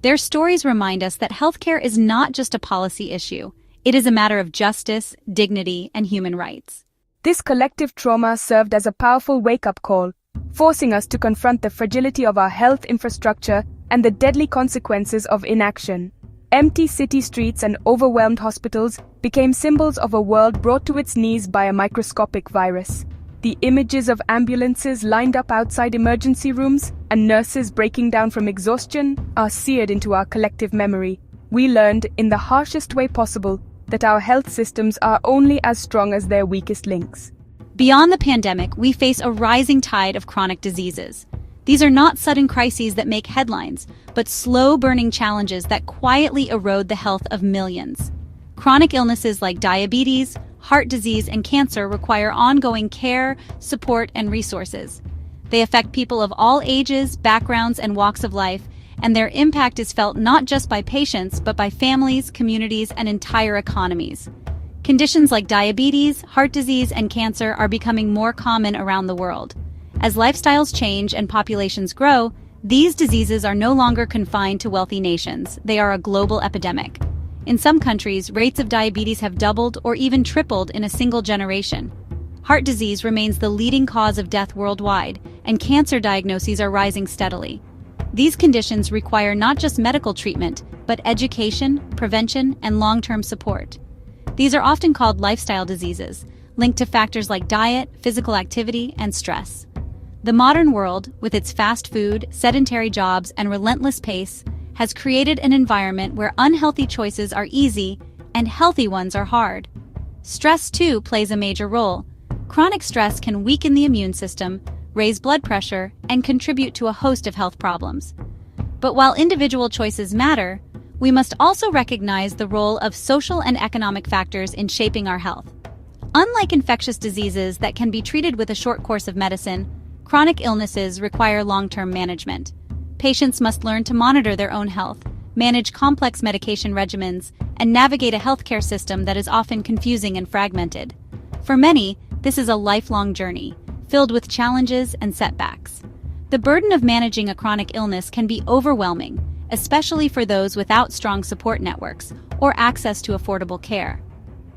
Their stories remind us that healthcare is not just a policy issue, it is a matter of justice, dignity, and human rights. This collective trauma served as a powerful wake-up call, forcing us to confront the fragility of our health infrastructure and the deadly consequences of inaction. Empty city streets and overwhelmed hospitals became symbols of a world brought to its knees by a microscopic virus. The images of ambulances lined up outside emergency rooms and nurses breaking down from exhaustion are seared into our collective memory. We learned, in the harshest way possible, that our health systems are only as strong as their weakest links. Beyond the pandemic, we face a rising tide of chronic diseases. These are not sudden crises that make headlines, but slow-burning challenges that quietly erode the health of millions. Chronic illnesses like diabetes, heart disease, and cancer require ongoing care, support, and resources. They affect people of all ages, backgrounds, and walks of life, and their impact is felt not just by patients, but by families, communities, and entire economies. Conditions like diabetes, heart disease, and cancer are becoming more common around the world. As lifestyles change and populations grow, these diseases are no longer confined to wealthy nations. They are a global epidemic. In some countries, rates of diabetes have doubled or even tripled in a single generation. Heart disease remains the leading cause of death worldwide, and cancer diagnoses are rising steadily. These conditions require not just medical treatment, but education, prevention, and long-term support. These are often called lifestyle diseases, linked to factors like diet, physical activity, and stress. The modern world, with its fast food, sedentary jobs, and relentless pace, has created an environment where unhealthy choices are easy and healthy ones are hard. Stress, too, plays a major role. Chronic stress can weaken the immune system, raise blood pressure, and contribute to a host of health problems. But while individual choices matter, we must also recognize the role of social and economic factors in shaping our health. Unlike infectious diseases that can be treated with a short course of medicine, chronic illnesses require long-term management. Patients must learn to monitor their own health, manage complex medication regimens, and navigate a healthcare system that is often confusing and fragmented. For many, this is a lifelong journey, filled with challenges and setbacks. The burden of managing a chronic illness can be overwhelming, especially for those without strong support networks or access to affordable care.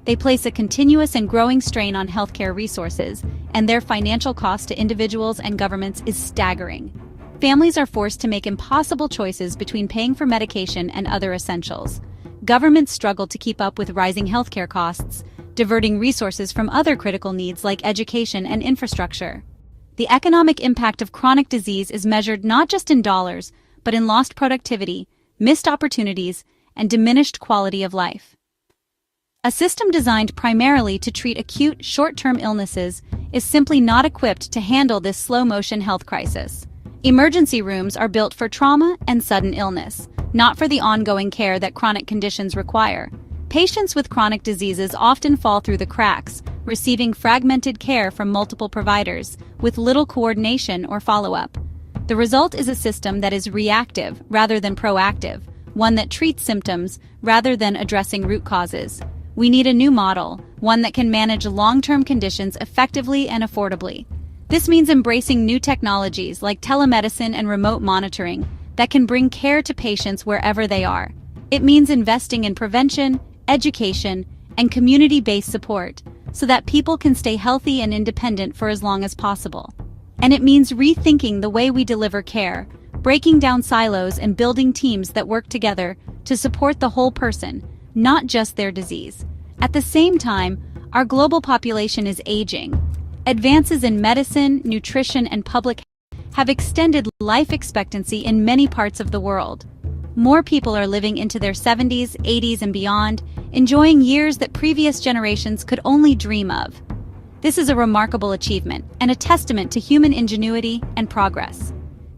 They place a continuous and growing strain on healthcare resources, and their financial cost to individuals and governments is staggering. Families are forced to make impossible choices between paying for medication and other essentials. Governments struggle to keep up with rising healthcare costs, diverting resources from other critical needs like education and infrastructure. The economic impact of chronic disease is measured not just in dollars, but in lost productivity, missed opportunities, and diminished quality of life. A system designed primarily to treat acute, short-term illnesses is simply not equipped to handle this slow-motion health crisis. Emergency rooms are built for trauma and sudden illness, not for the ongoing care that chronic conditions require. Patients with chronic diseases often fall through the cracks, receiving fragmented care from multiple providers, with little coordination or follow-up. The result is a system that is reactive rather than proactive, one that treats symptoms rather than addressing root causes. We need a new model, one that can manage long-term conditions effectively and affordably. This means embracing new technologies like telemedicine and remote monitoring that can bring care to patients wherever they are. It means investing in prevention, education, and community-based support so that people can stay healthy and independent for as long as possible. And it means rethinking the way we deliver care, breaking down silos and building teams that work together to support the whole person, not just their disease. At the same time, our global population is aging. Advances in medicine, nutrition, and public health have extended life expectancy in many parts of the world. More people are living into their 70s, 80s, and beyond, enjoying years that previous generations could only dream of. This is a remarkable achievement and a testament to human ingenuity and progress.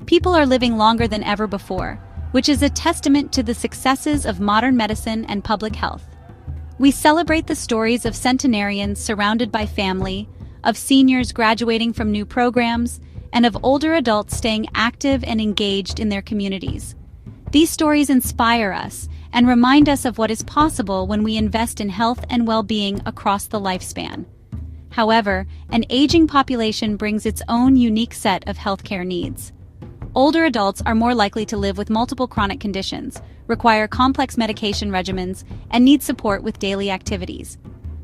People are living longer than ever before, which is a testament to the successes of modern medicine and public health. We celebrate the stories of centenarians surrounded by family, of seniors graduating from new programs, and of older adults staying active and engaged in their communities. These stories inspire us and remind us of what is possible when we invest in health and well-being across the lifespan. However, an aging population brings its own unique set of healthcare needs. Older adults are more likely to live with multiple chronic conditions, require complex medication regimens, and need support with daily activities.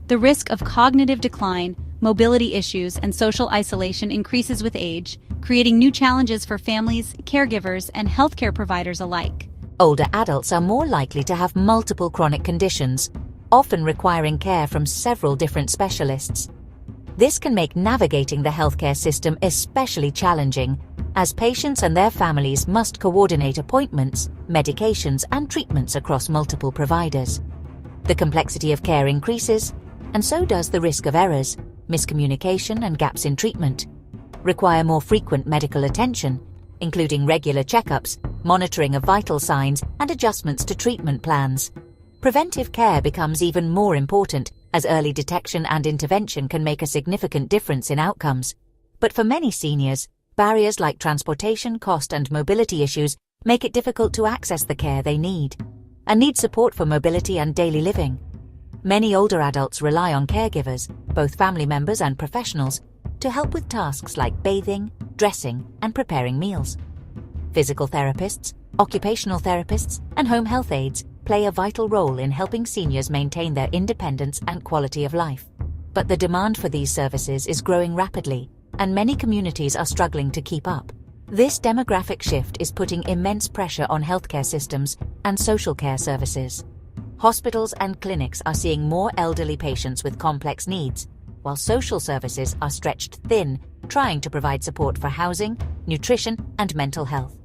The risk of cognitive decline, mobility issues, and social isolation increases with age, creating new challenges for families, caregivers, and healthcare providers alike. Older adults are more likely to have multiple chronic conditions, often requiring care from several different specialists. This can make navigating the healthcare system especially challenging, as patients and their families must coordinate appointments, medications, and treatments across multiple providers. The complexity of care increases, and so does the risk of errors, miscommunication, and gaps in treatment. Require more frequent medical attention, including regular checkups, monitoring of vital signs, and adjustments to treatment plans. Preventive care becomes even more important, as early detection and intervention can make a significant difference in outcomes. But for many seniors, barriers like transportation, cost, and mobility issues make it difficult to access the care they need, and need support for mobility and daily living. Many older adults rely on caregivers, both family members and professionals, to help with tasks like bathing, dressing, and preparing meals. Physical therapists, occupational therapists, and home health aides play a vital role in helping seniors maintain their independence and quality of life. But the demand for these services is growing rapidly, and many communities are struggling to keep up. This demographic shift is putting immense pressure on healthcare systems and social care services. Hospitals and clinics are seeing more elderly patients with complex needs, while social services are stretched thin, trying to provide support for housing, nutrition, and mental health.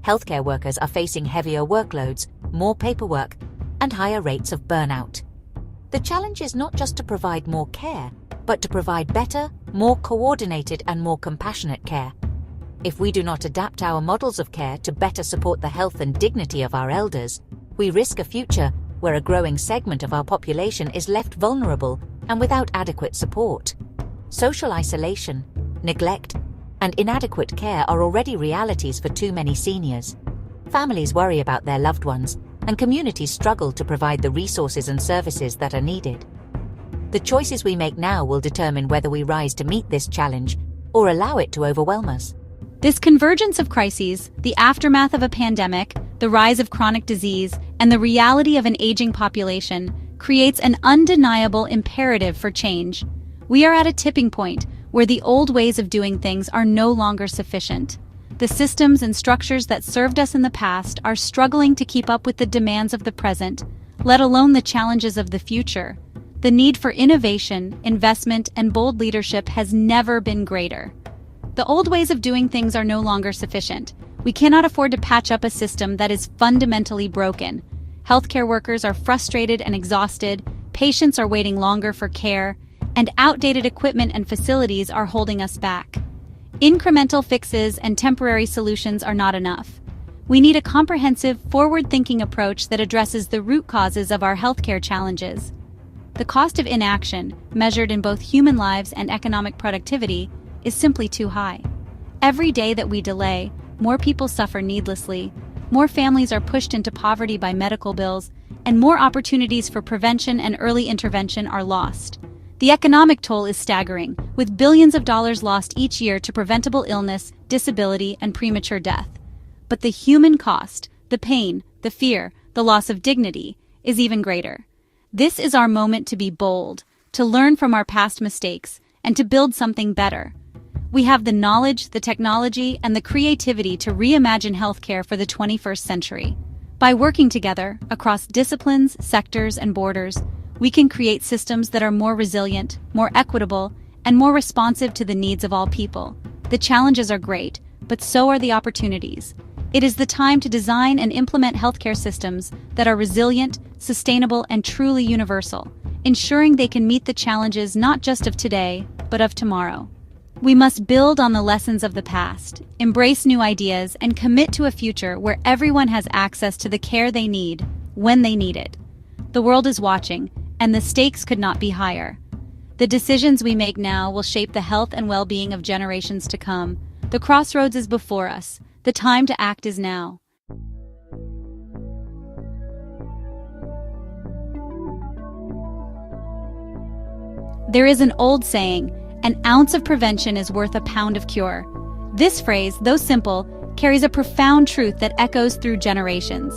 Healthcare workers are facing heavier workloads, more paperwork, and higher rates of burnout. The challenge is not just to provide more care, but to provide better, more coordinated, and more compassionate care. If we do not adapt our models of care to better support the health and dignity of our elders, we risk a future where a growing segment of our population is left vulnerable and without adequate support. Social isolation, neglect, and inadequate care are already realities for too many seniors. Families worry about their loved ones, and communities struggle to provide the resources and services that are needed. The choices we make now will determine whether we rise to meet this challenge or allow it to overwhelm us. This convergence of crises, the aftermath of a pandemic, the rise of chronic disease, and the reality of an aging population creates an undeniable imperative for change. We are at a tipping point where the old ways of doing things are no longer sufficient. The systems and structures that served us in the past are struggling to keep up with the demands of the present, let alone the challenges of the future. The need for innovation, investment, and bold leadership has never been greater. The old ways of doing things are no longer sufficient. We cannot afford to patch up a system that is fundamentally broken. Healthcare workers are frustrated and exhausted, patients are waiting longer for care, and outdated equipment and facilities are holding us back. Incremental fixes and temporary solutions are not enough. We need a comprehensive, forward-thinking approach that addresses the root causes of our healthcare challenges. The cost of inaction, measured in both human lives and economic productivity, is simply too high. Every day that we delay, more people suffer needlessly, more families are pushed into poverty by medical bills, and more opportunities for prevention and early intervention are lost. The economic toll is staggering, with billions of dollars lost each year to preventable illness, disability, and premature death. But the human cost, the pain, the fear, the loss of dignity, is even greater. This is our moment to be bold, to learn from our past mistakes, and to build something better. We have the knowledge, the technology, and the creativity to reimagine healthcare for the 21st century. By working together, across disciplines, sectors, and borders, we can create systems that are more resilient, more equitable, and more responsive to the needs of all people. The challenges are great, but so are the opportunities. It is the time to design and implement healthcare systems that are resilient, sustainable, and truly universal, ensuring they can meet the challenges not just of today, but of tomorrow. We must build on the lessons of the past, embrace new ideas, and commit to a future where everyone has access to the care they need, when they need it. The world is watching, and the stakes could not be higher. The decisions we make now will shape the health and well-being of generations to come. The crossroads is before us. The time to act is now. There is an old saying, an ounce of prevention is worth a pound of cure. This phrase, though simple, carries a profound truth that echoes through generations.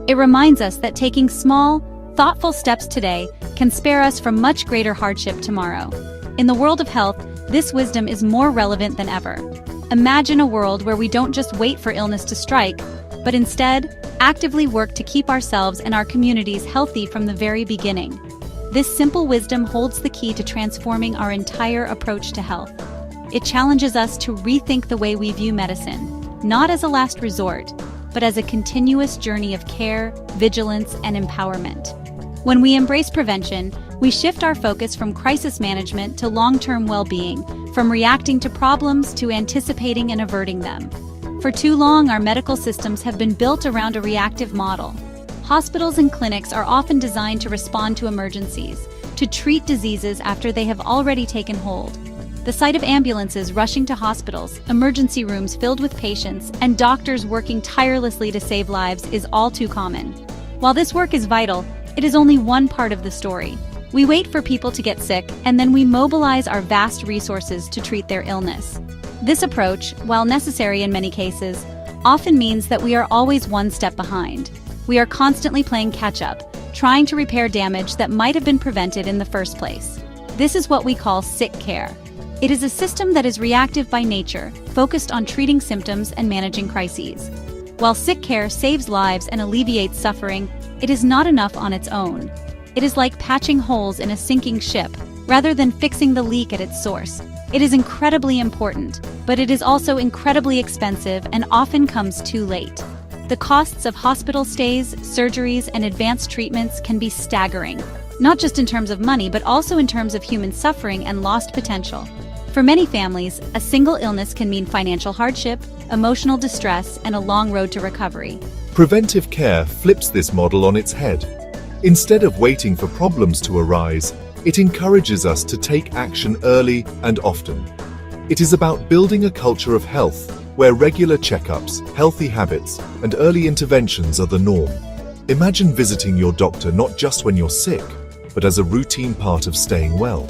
It reminds us that taking small, thoughtful steps today can spare us from much greater hardship tomorrow. In the world of health, this wisdom is more relevant than ever. Imagine a world where we don't just wait for illness to strike, but instead, actively work to keep ourselves and our communities healthy from the very beginning. This simple wisdom holds the key to transforming our entire approach to health. It challenges us to rethink the way we view medicine, not as a last resort, but as a continuous journey of care, vigilance, and empowerment. When we embrace prevention, we shift our focus from crisis management to long-term well-being, from reacting to problems to anticipating and averting them. For too long, our medical systems have been built around a reactive model. Hospitals and clinics are often designed to respond to emergencies, to treat diseases after they have already taken hold. The sight of ambulances rushing to hospitals, emergency rooms filled with patients, and doctors working tirelessly to save lives is all too common. While this work is vital, it is only one part of the story. We wait for people to get sick, and then we mobilize our vast resources to treat their illness. This approach, while necessary in many cases, often means that we are always one step behind. We are constantly playing catch-up, trying to repair damage that might have been prevented in the first place. This is what we call sick care. It is a system that is reactive by nature, focused on treating symptoms and managing crises. While sick care saves lives and alleviates suffering, it is not enough on its own. It is like patching holes in a sinking ship, rather than fixing the leak at its source. It is incredibly important, but it is also incredibly expensive and often comes too late. The costs of hospital stays, surgeries, and advanced treatments can be staggering, not just in terms of money, but also in terms of human suffering and lost potential. For many families, a single illness can mean financial hardship, emotional distress, and a long road to recovery. Preventive care flips this model on its head. Instead of waiting for problems to arise, it encourages us to take action early and often. It is about building a culture of health where regular checkups, healthy habits, and early interventions are the norm. Imagine visiting your doctor not just when you're sick, but as a routine part of staying well.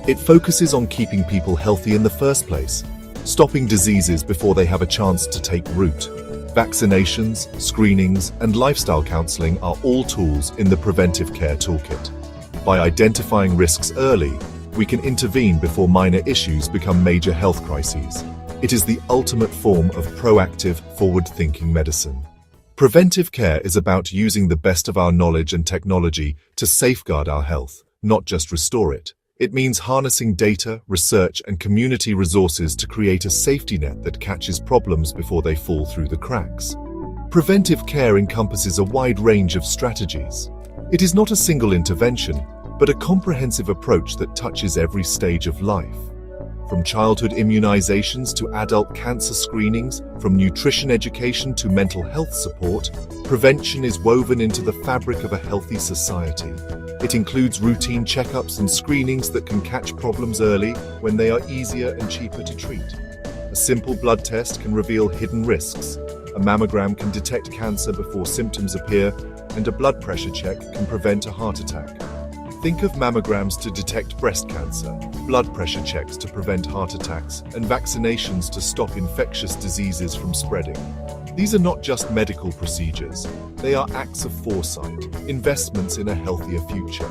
It focuses on keeping people healthy in the first place, stopping diseases before they have a chance to take root. Vaccinations, screenings, and lifestyle counseling are all tools in the preventive care toolkit. By identifying risks early, we can intervene before minor issues become major health crises. It is the ultimate form of proactive, forward-thinking medicine. Preventive care is about using the best of our knowledge and technology to safeguard our health, not just restore it. It means harnessing data, research, and community resources to create a safety net that catches problems before they fall through the cracks. Preventive care encompasses a wide range of strategies. It is not a single intervention, but a comprehensive approach that touches every stage of life. From childhood immunizations to adult cancer screenings, from nutrition education to mental health support, prevention is woven into the fabric of a healthy society. It includes routine checkups and screenings that can catch problems early when they are easier and cheaper to treat. A simple blood test can reveal hidden risks. A mammogram can detect cancer before symptoms appear, and a blood pressure check can prevent a heart attack. Think of mammograms to detect breast cancer, blood pressure checks to prevent heart attacks, and vaccinations to stop infectious diseases from spreading. These are not just medical procedures, they are acts of foresight, investments in a healthier future.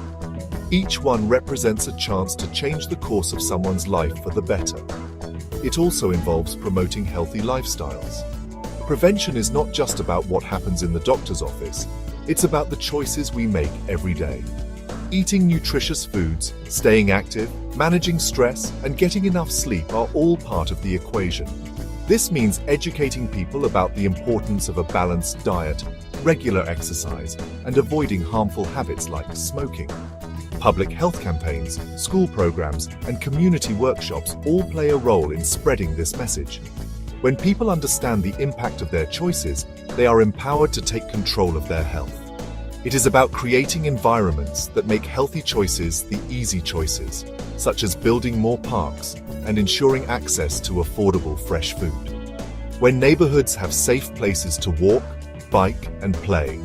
Each one represents a chance to change the course of someone's life for the better. It also involves promoting healthy lifestyles. Prevention is not just about what happens in the doctor's office, it's about the choices we make every day. Eating nutritious foods, staying active, managing stress, and getting enough sleep are all part of the equation. This means educating people about the importance of a balanced diet, regular exercise, and avoiding harmful habits like smoking. Public health campaigns, school programs, and community workshops all play a role in spreading this message. When people understand the impact of their choices, they are empowered to take control of their health. It is about creating environments that make healthy choices the easy choices, such as building more parks and ensuring access to affordable fresh food. When neighborhoods have safe places to walk, bike, and play,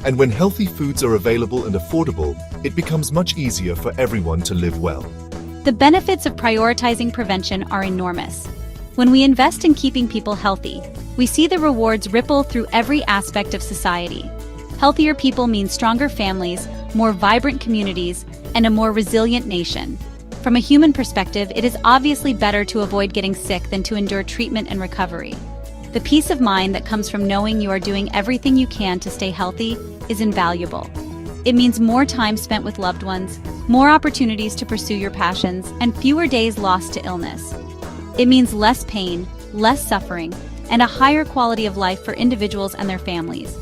and when healthy foods are available and affordable, it becomes much easier for everyone to live well. The benefits of prioritizing prevention are enormous. When we invest in keeping people healthy, we see the rewards ripple through every aspect of society. Healthier people mean stronger families, more vibrant communities, and a more resilient nation. From a human perspective, it is obviously better to avoid getting sick than to endure treatment and recovery. The peace of mind that comes from knowing you are doing everything you can to stay healthy is invaluable. It means more time spent with loved ones, more opportunities to pursue your passions, and fewer days lost to illness. It means less pain, less suffering, and a higher quality of life for individuals and their families.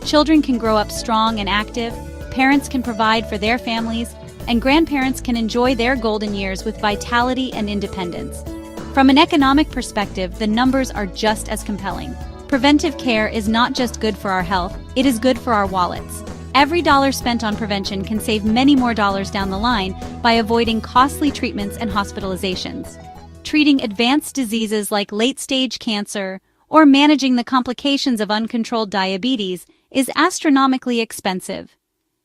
Children can grow up strong and active, parents can provide for their families, and grandparents can enjoy their golden years with vitality and independence. From an economic perspective, the numbers are just as compelling. Preventive care is not just good for our health, it is good for our wallets. Every dollar spent on prevention can save many more dollars down the line by avoiding costly treatments and hospitalizations. Treating advanced diseases like late-stage cancer or managing the complications of uncontrolled diabetes is astronomically expensive.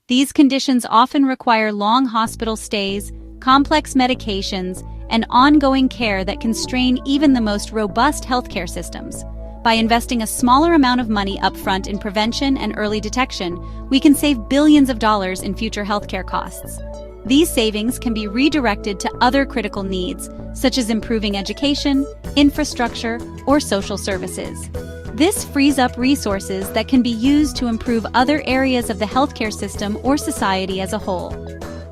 These conditions often require long hospital stays, complex medications, and ongoing care that can strain even the most robust healthcare systems. By investing a smaller amount of money upfront in prevention and early detection, we can save billions of dollars in future healthcare costs. These savings can be redirected to other critical needs, such as improving education, infrastructure, or social services. This frees up resources that can be used to improve other areas of the healthcare system or society as a whole.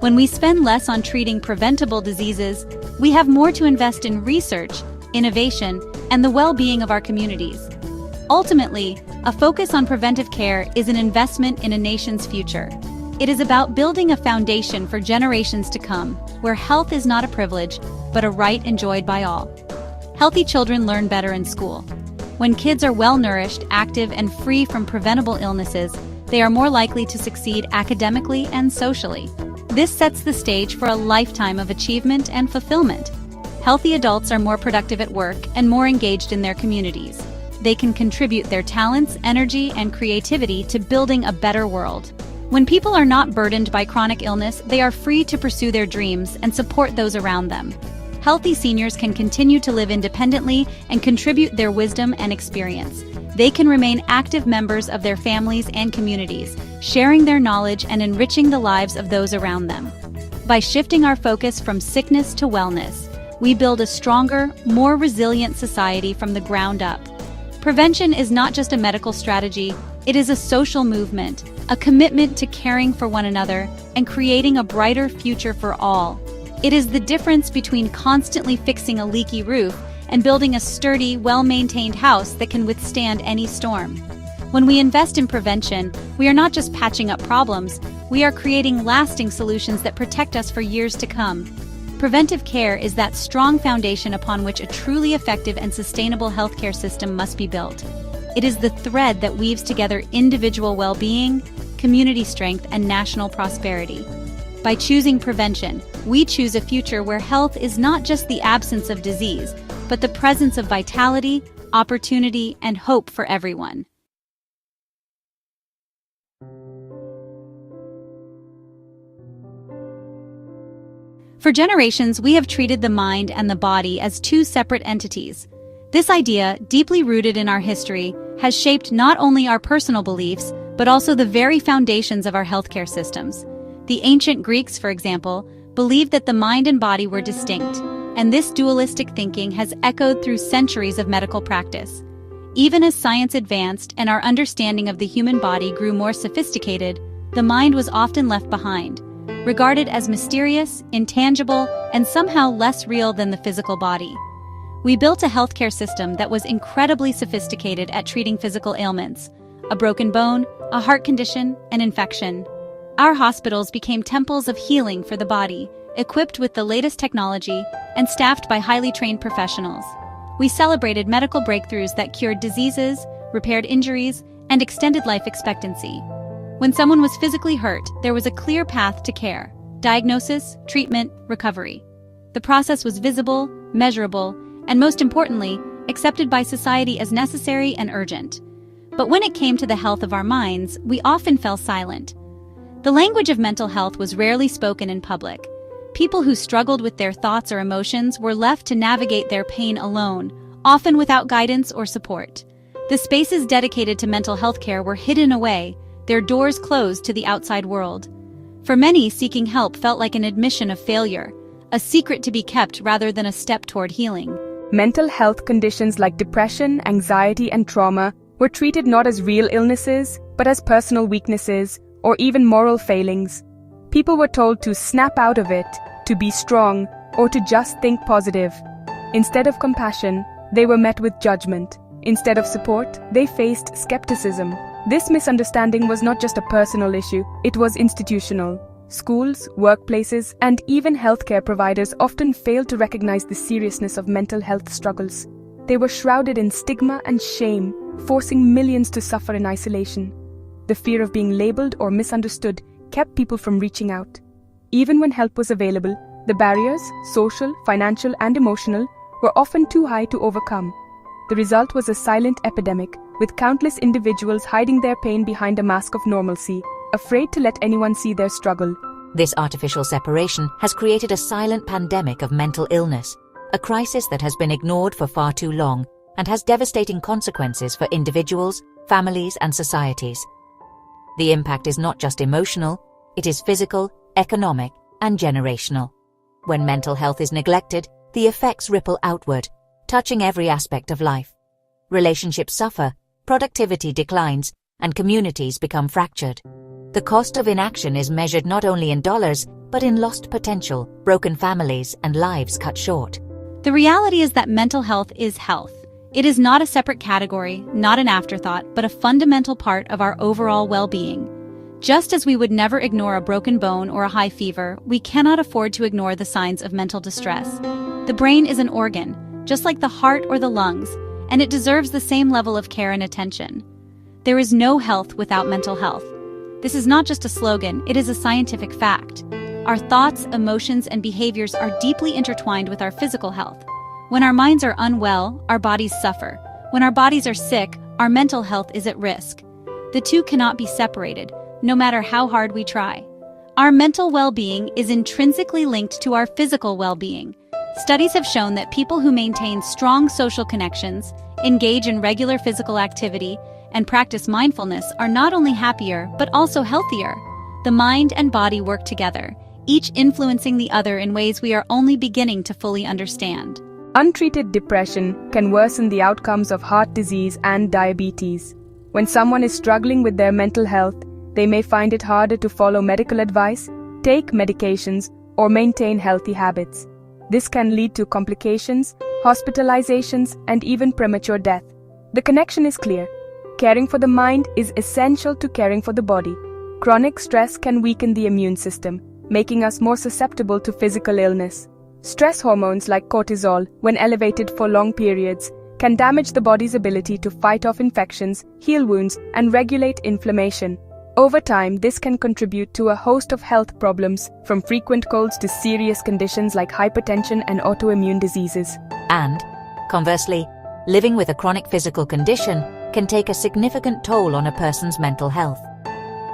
When we spend less on treating preventable diseases, we have more to invest in research, innovation, and the well-being of our communities. Ultimately, a focus on preventive care is an investment in a nation's future. It is about building a foundation for generations to come, where health is not a privilege, but a right enjoyed by all. Healthy children learn better in school. When kids are well-nourished, active, and free from preventable illnesses, they are more likely to succeed academically and socially. This sets the stage for a lifetime of achievement and fulfillment. Healthy adults are more productive at work and more engaged in their communities. They can contribute their talents, energy, and creativity to building a better world. When people are not burdened by chronic illness, they are free to pursue their dreams and support those around them. Healthy seniors can continue to live independently and contribute their wisdom and experience. They can remain active members of their families and communities, sharing their knowledge and enriching the lives of those around them. By shifting our focus from sickness to wellness, we build a stronger, more resilient society from the ground up. Prevention is not just a medical strategy, it is a social movement, a commitment to caring for one another and creating a brighter future for all. It is the difference between constantly fixing a leaky roof and building a sturdy, well-maintained house that can withstand any storm. When we invest in prevention, we are not just patching up problems, we are creating lasting solutions that protect us for years to come. Preventive care is that strong foundation upon which a truly effective and sustainable healthcare system must be built. It is the thread that weaves together individual well-being, community strength, and national prosperity. By choosing prevention, we choose a future where health is not just the absence of disease, but the presence of vitality, opportunity, and hope for everyone. For generations, we have treated the mind and the body as two separate entities. This idea, deeply rooted in our history, has shaped not only our personal beliefs, but also the very foundations of our healthcare systems. The ancient Greeks, for example, believed that the mind and body were distinct, and this dualistic thinking has echoed through centuries of medical practice. Even as science advanced and our understanding of the human body grew more sophisticated, the mind was often left behind, regarded as mysterious, intangible, and somehow less real than the physical body. We built a healthcare system that was incredibly sophisticated at treating physical ailments: a broken bone, a heart condition, an infection. Our hospitals became temples of healing for the body, equipped with the latest technology and staffed by highly trained professionals. We celebrated medical breakthroughs that cured diseases, repaired injuries, and extended life expectancy. When someone was physically hurt, there was a clear path to care: diagnosis, treatment, recovery. The process was visible, measurable, and most importantly, accepted by society as necessary and urgent. But when it came to the health of our minds, we often fell silent. The language of mental health was rarely spoken in public. People who struggled with their thoughts or emotions were left to navigate their pain alone, often without guidance or support. The spaces dedicated to mental health care were hidden away, their doors closed to the outside world. For many, seeking help felt like an admission of failure, a secret to be kept rather than a step toward healing. Mental health conditions like depression, anxiety, and trauma were treated not as real illnesses, but as personal weaknesses or even moral failings. People were told to snap out of it, to be strong, or to just think positive. Instead of compassion, they were met with judgment. Instead of support, they faced skepticism. This misunderstanding was not just a personal issue, it was institutional. Schools, workplaces, and even healthcare providers often failed to recognize the seriousness of mental health struggles. They were shrouded in stigma and shame, forcing millions to suffer in isolation. The fear of being labeled or misunderstood kept people from reaching out. Even when help was available, the barriers, social, financial, and emotional, were often too high to overcome. The result was a silent epidemic, with countless individuals hiding their pain behind a mask of normalcy, afraid to let anyone see their struggle. This artificial separation has created a silent pandemic of mental illness, a crisis that has been ignored for far too long and has devastating consequences for individuals, families, and societies. The impact is not just emotional, it is physical, economic, and generational. When mental health is neglected, the effects ripple outward, touching every aspect of life. Relationships suffer, productivity declines, and communities become fractured. The cost of inaction is measured not only in dollars, but in lost potential, broken families, and lives cut short. The reality is that mental health is health. It is not a separate category, not an afterthought, but a fundamental part of our overall well-being. Just as we would never ignore a broken bone or a high fever, we cannot afford to ignore the signs of mental distress. The brain is an organ, just like the heart or the lungs, and it deserves the same level of care and attention. There is no health without mental health. This is not just a slogan, it is a scientific fact. Our thoughts, emotions, and behaviors are deeply intertwined with our physical health. When our minds are unwell, our bodies suffer. When our bodies are sick, our mental health is at risk. The two cannot be separated, no matter how hard we try. Our mental well-being is intrinsically linked to our physical well-being. Studies have shown that people who maintain strong social connections, engage in regular physical activity, and practice mindfulness are not only happier, but also healthier. The mind and body work together, each influencing the other in ways we are only beginning to fully understand. Untreated depression can worsen the outcomes of heart disease and diabetes. When someone is struggling with their mental health, they may find it harder to follow medical advice, take medications, or maintain healthy habits. This can lead to complications, hospitalizations, and even premature death. The connection is clear. Caring for the mind is essential to caring for the body. Chronic stress can weaken the immune system, making us more susceptible to physical illness. Stress hormones like cortisol, when elevated for long periods, can damage the body's ability to fight off infections, heal wounds, and regulate inflammation. Over time, this can contribute to a host of health problems, from frequent colds to serious conditions like hypertension and autoimmune diseases. And, conversely, living with a chronic physical condition can take a significant toll on a person's mental health.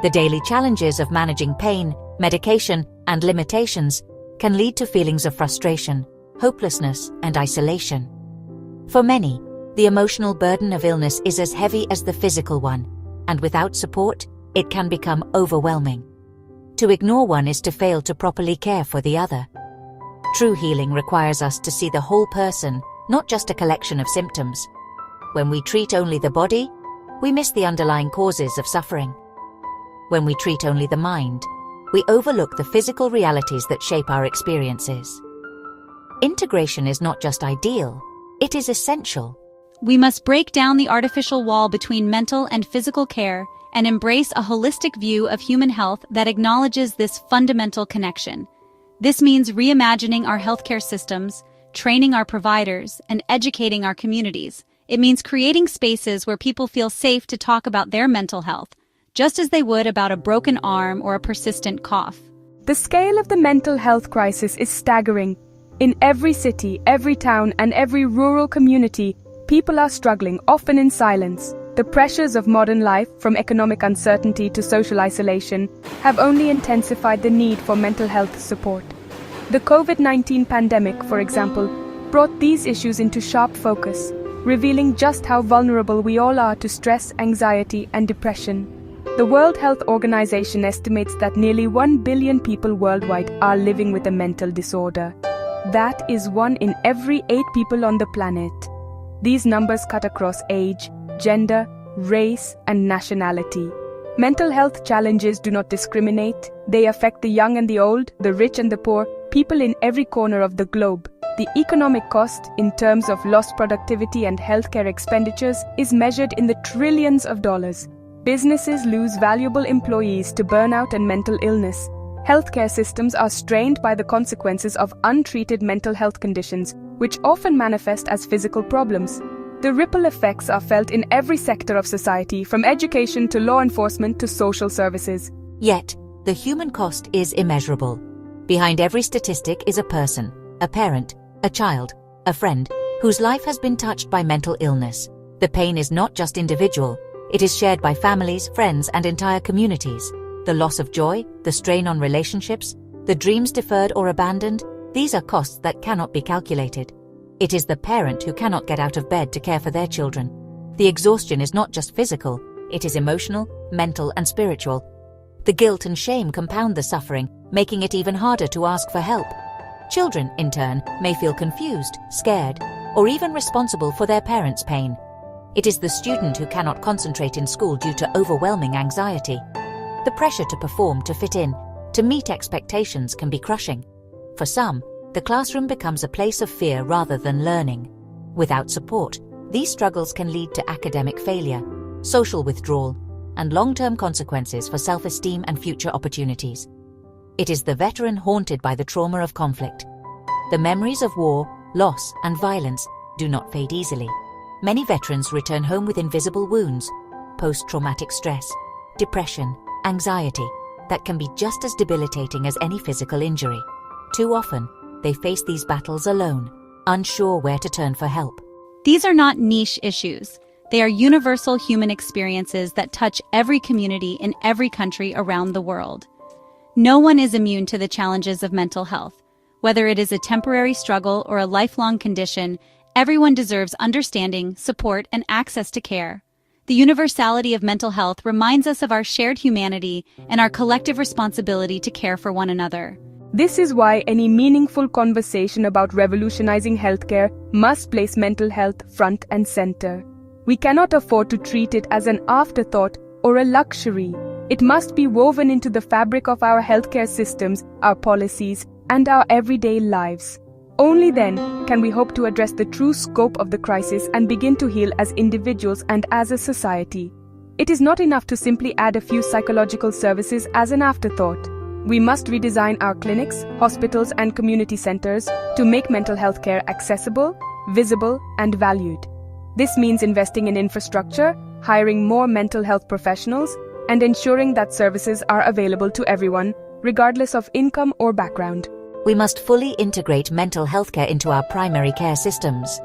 The daily challenges of managing pain, medication, and limitations can lead to feelings of frustration, hopelessness, and isolation. For many, the emotional burden of illness is as heavy as the physical one, and without support, it can become overwhelming. To ignore one is to fail to properly care for the other. True healing requires us to see the whole person, not just a collection of symptoms. When we treat only the body, we miss the underlying causes of suffering. When we treat only the mind, we overlook the physical realities that shape our experiences. Integration is not just ideal, It is essential. We must break down the artificial wall between mental and physical care and embrace a holistic view of human health that acknowledges this fundamental connection. This means reimagining our healthcare systems, training our providers, and educating our communities. It means creating spaces where people feel safe to talk about their mental health, just as they would about a broken arm or a persistent cough. The scale of the mental health crisis is staggering. In every city, every town, and every rural community, people are struggling, often in silence. The pressures of modern life, from economic uncertainty to social isolation, have only intensified the need for mental health support. The COVID-19 pandemic, for example, brought these issues into sharp focus, revealing just how vulnerable we all are to stress, anxiety, and depression. The World Health Organization estimates that nearly 1 billion people worldwide are living with a mental disorder. That is 1 in every 8 people on the planet. These numbers cut across age, gender, race, and nationality. Mental health challenges do not discriminate. They affect the young and the old, the rich and the poor, people in every corner of the globe. The economic cost, in terms of lost productivity and healthcare expenditures, is measured in the trillions of dollars. Businesses lose valuable employees to burnout and mental illness. Healthcare systems are strained by the consequences of untreated mental health conditions, which often manifest as physical problems. The ripple effects are felt in every sector of society, from education to law enforcement to social services. Yet, the human cost is immeasurable. Behind every statistic is a person, a parent, a child, a friend, whose life has been touched by mental illness. The pain is not just individual, it is shared by families, friends, and entire communities. The loss of joy, the strain on relationships, the dreams deferred or abandoned, these are costs that cannot be calculated. It is the parent who cannot get out of bed to care for their children. The exhaustion is not just physical, it is emotional, mental, and spiritual. The guilt and shame compound the suffering, making it even harder to ask for help. Children, in turn, may feel confused, scared, or even responsible for their parents' pain. It is the student who cannot concentrate in school due to overwhelming anxiety. The pressure to perform, to fit in, to meet expectations can be crushing. For some, the classroom becomes a place of fear rather than learning. Without support, these struggles can lead to academic failure, social withdrawal, and long-term consequences for self-esteem and future opportunities. It is the veteran haunted by the trauma of conflict. The memories of war, loss, and violence do not fade easily. Many veterans return home with invisible wounds, post-traumatic stress, depression, anxiety, that can be just as debilitating as any physical injury. Too often, they face these battles alone, unsure where to turn for help. These are not niche issues. They are universal human experiences that touch every community in every country around the world. No one is immune to the challenges of mental health. Whether it is a temporary struggle or a lifelong condition, everyone deserves understanding, support, and access to care. The universality of mental health reminds us of our shared humanity and our collective responsibility to care for one another. This is why any meaningful conversation about revolutionizing healthcare must place mental health front and center. We cannot afford to treat it as an afterthought or a luxury. It must be woven into the fabric of our healthcare systems, our policies, and our everyday lives. Only then can we hope to address the true scope of the crisis and begin to heal as individuals and as a society. It is not enough to simply add a few psychological services as an afterthought. We must redesign our clinics, hospitals, and community centers to make mental health care accessible, visible, and valued. This means investing in infrastructure, hiring more mental health professionals, and ensuring that services are available to everyone, regardless of income or background. We must fully integrate mental health care into our primary care systems.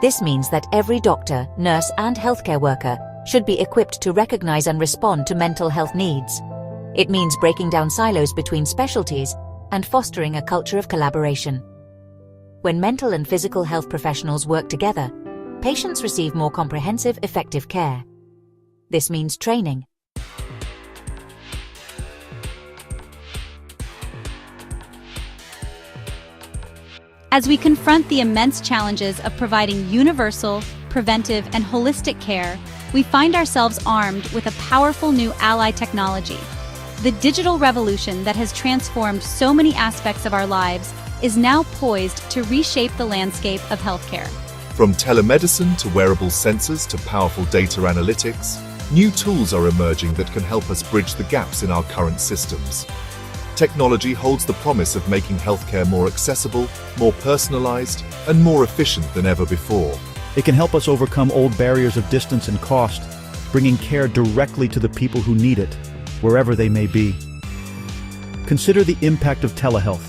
This means that every doctor, nurse, and healthcare worker should be equipped to recognize and respond to mental health needs. It means breaking down silos between specialties and fostering a culture of collaboration. When mental and physical health professionals work together, patients receive more comprehensive, effective care. This means training. As we confront the immense challenges of providing universal, preventive, and holistic care, we find ourselves armed with a powerful new ally technology. The digital revolution that has transformed so many aspects of our lives is now poised to reshape the landscape of healthcare. From telemedicine to wearable sensors to powerful data analytics, new tools are emerging that can help us bridge the gaps in our current systems. Technology holds the promise of making healthcare more accessible, more personalized, and more efficient than ever before. It can help us overcome old barriers of distance and cost, bringing care directly to the people who need it, wherever they may be. Consider the impact of telehealth.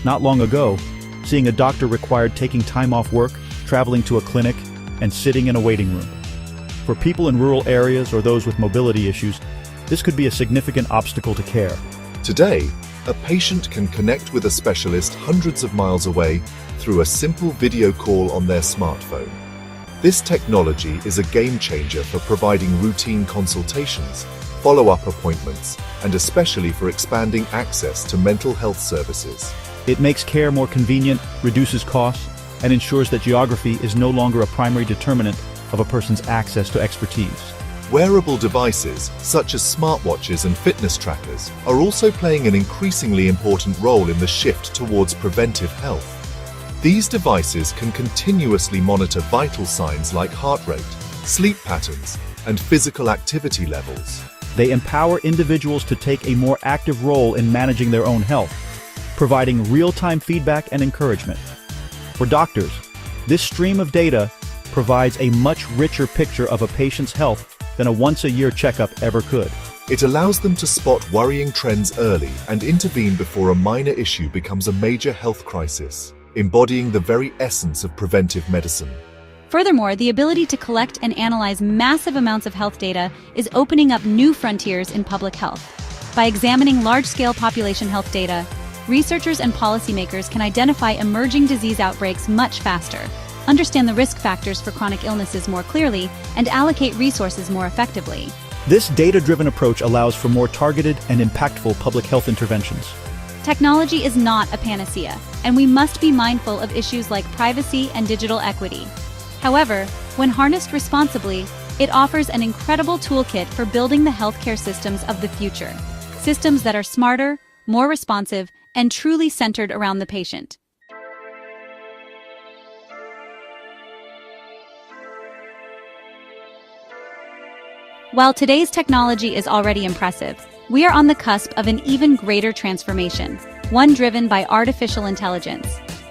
Not long ago, seeing a doctor required taking time off work, traveling to a clinic, and sitting in a waiting room. For people in rural areas or those with mobility issues, this could be a significant obstacle to care. Today, a patient can connect with a specialist hundreds of miles away through a simple video call on their smartphone. This technology is a game changer for providing routine consultations, follow-up appointments, and especially for expanding access to mental health services. It makes care more convenient, reduces costs, and ensures that geography is no longer a primary determinant of a person's access to expertise. Wearable devices, such as smartwatches and fitness trackers, are also playing an increasingly important role in the shift towards preventive health. These devices can continuously monitor vital signs like heart rate, sleep patterns, and physical activity levels. They empower individuals to take a more active role in managing their own health, providing real-time feedback and encouragement. For doctors, this stream of data provides a much richer picture of a patient's health than a once-a-year checkup ever could. It allows them to spot worrying trends early and intervene before a minor issue becomes a major health crisis, embodying the very essence of preventive medicine. Furthermore, the ability to collect and analyze massive amounts of health data is opening up new frontiers in public health. By examining large-scale population health data, researchers and policymakers can identify emerging disease outbreaks much faster, understand the risk factors for chronic illnesses more clearly, and allocate resources more effectively. This data-driven approach allows for more targeted and impactful public health interventions. Technology is not a panacea, and we must be mindful of issues like privacy and digital equity. However, when harnessed responsibly, it offers an incredible toolkit for building the healthcare systems of the future. Systems that are smarter, more responsive, and truly centered around the patient. While today's technology is already impressive, we are on the cusp of an even greater transformation, one driven by artificial intelligence.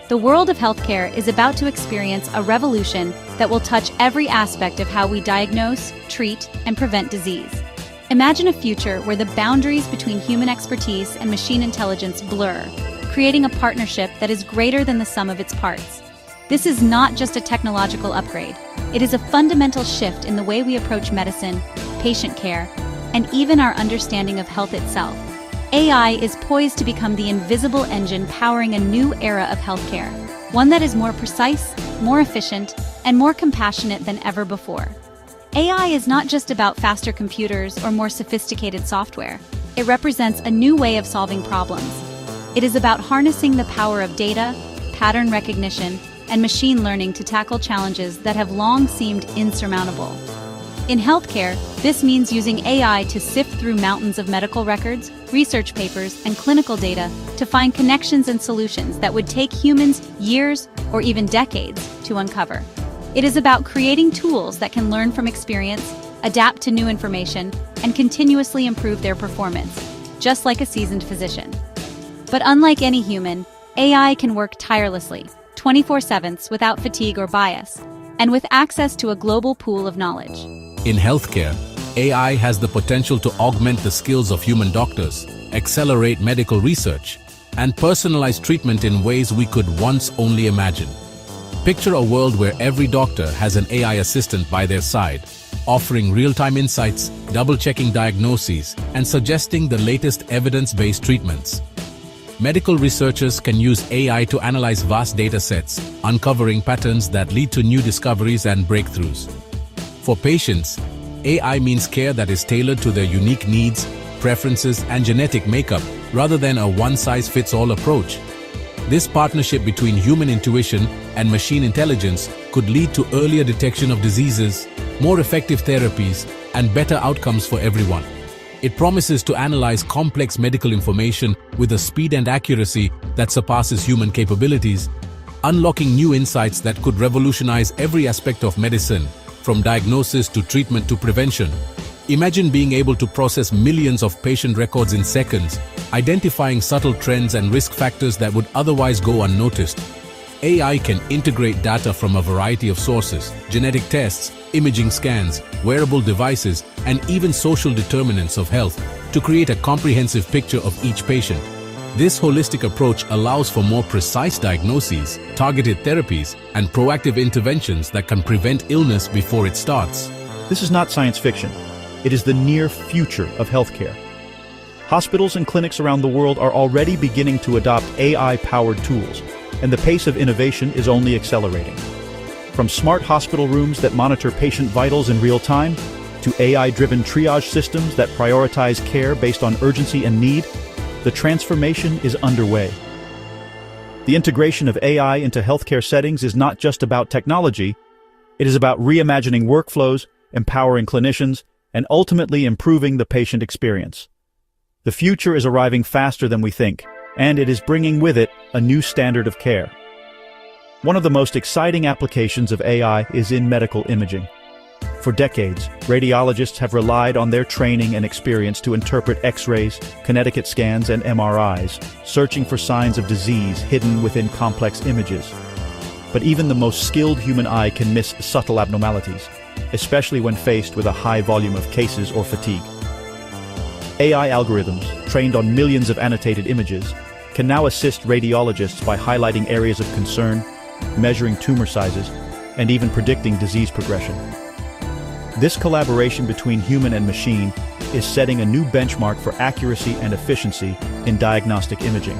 The world of healthcare is about to experience a revolution that will touch every aspect of how we diagnose, treat, and prevent disease. Imagine a future where the boundaries between human expertise and machine intelligence blur, creating a partnership that is greater than the sum of its parts. This is not just a technological upgrade. It is a fundamental shift in the way we approach medicine, patient care, and even our understanding of health itself. AI is poised to become the invisible engine powering a new era of healthcare, one that is more precise, more efficient, and more compassionate than ever before. AI is not just about faster computers or more sophisticated software. It represents a new way of solving problems. It is about harnessing the power of data, pattern recognition, and machine learning to tackle challenges that have long seemed insurmountable. In healthcare, this means using AI to sift through mountains of medical records, research papers, and clinical data to find connections and solutions that would take humans years or even decades to uncover. It is about creating tools that can learn from experience, adapt to new information, and continuously improve their performance, just like a seasoned physician. But unlike any human, AI can work tirelessly, 24/7 without fatigue or bias, and with access to a global pool of knowledge. In healthcare, AI has the potential to augment the skills of human doctors, accelerate medical research, and personalize treatment in ways we could once only imagine. Picture a world where every doctor has an AI assistant by their side, offering real-time insights, double-checking diagnoses, and suggesting the latest evidence-based treatments. Medical researchers can use AI to analyze vast data sets, uncovering patterns that lead to new discoveries and breakthroughs. For patients, AI means care that is tailored to their unique needs, preferences, and genetic makeup, rather than a one-size-fits-all approach. This partnership between human intuition and machine intelligence could lead to earlier detection of diseases, more effective therapies, and better outcomes for everyone. It promises to analyze complex medical information with a speed and accuracy that surpasses human capabilities, unlocking new insights that could revolutionize every aspect of medicine, from diagnosis to treatment to prevention. Imagine being able to process millions of patient records in seconds, identifying subtle trends and risk factors that would otherwise go unnoticed. AI can integrate data from a variety of sources: genetic tests, imaging scans, wearable devices, and even social determinants of health, to create a comprehensive picture of each patient. This holistic approach allows for more precise diagnoses, targeted therapies, and proactive interventions that can prevent illness before it starts. This is not science fiction. It is the near future of healthcare. Hospitals and clinics around the world are already beginning to adopt AI-powered tools, and the pace of innovation is only accelerating. From smart hospital rooms that monitor patient vitals in real time, to AI-driven triage systems that prioritize care based on urgency and need, the transformation is underway. The integration of AI into healthcare settings is not just about technology, it is about reimagining workflows, empowering clinicians, and ultimately improving the patient experience. The future is arriving faster than we think, and it is bringing with it a new standard of care. One of the most exciting applications of AI is in medical imaging. For decades, radiologists have relied on their training and experience to interpret X-rays, kinetic scans, and MRIs, searching for signs of disease hidden within complex images. But even the most skilled human eye can miss subtle abnormalities, especially when faced with a high volume of cases or fatigue. AI algorithms, trained on millions of annotated images, can now assist radiologists by highlighting areas of concern, measuring tumor sizes, and even predicting disease progression. This collaboration between human and machine is setting a new benchmark for accuracy and efficiency in diagnostic imaging.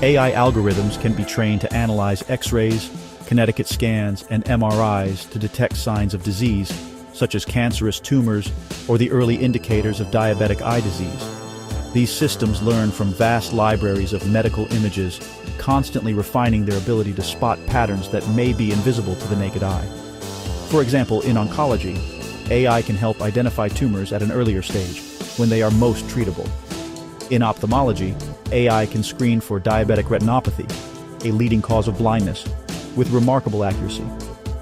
AI algorithms can be trained to analyze X-rays, kinetic scans, and MRIs to detect signs of disease, such as cancerous tumors or the early indicators of diabetic eye disease. These systems learn from vast libraries of medical images, constantly refining their ability to spot patterns that may be invisible to the naked eye. For example, in oncology, AI can help identify tumors at an earlier stage, when they are most treatable. In ophthalmology, AI can screen for diabetic retinopathy, a leading cause of blindness, with remarkable accuracy.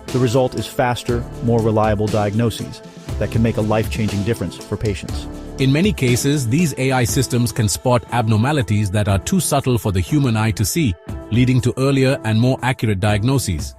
The result is faster, more reliable diagnoses that can make a life-changing difference for patients. In many cases, these AI systems can spot abnormalities that are too subtle for the human eye to see, leading to earlier and more accurate diagnoses.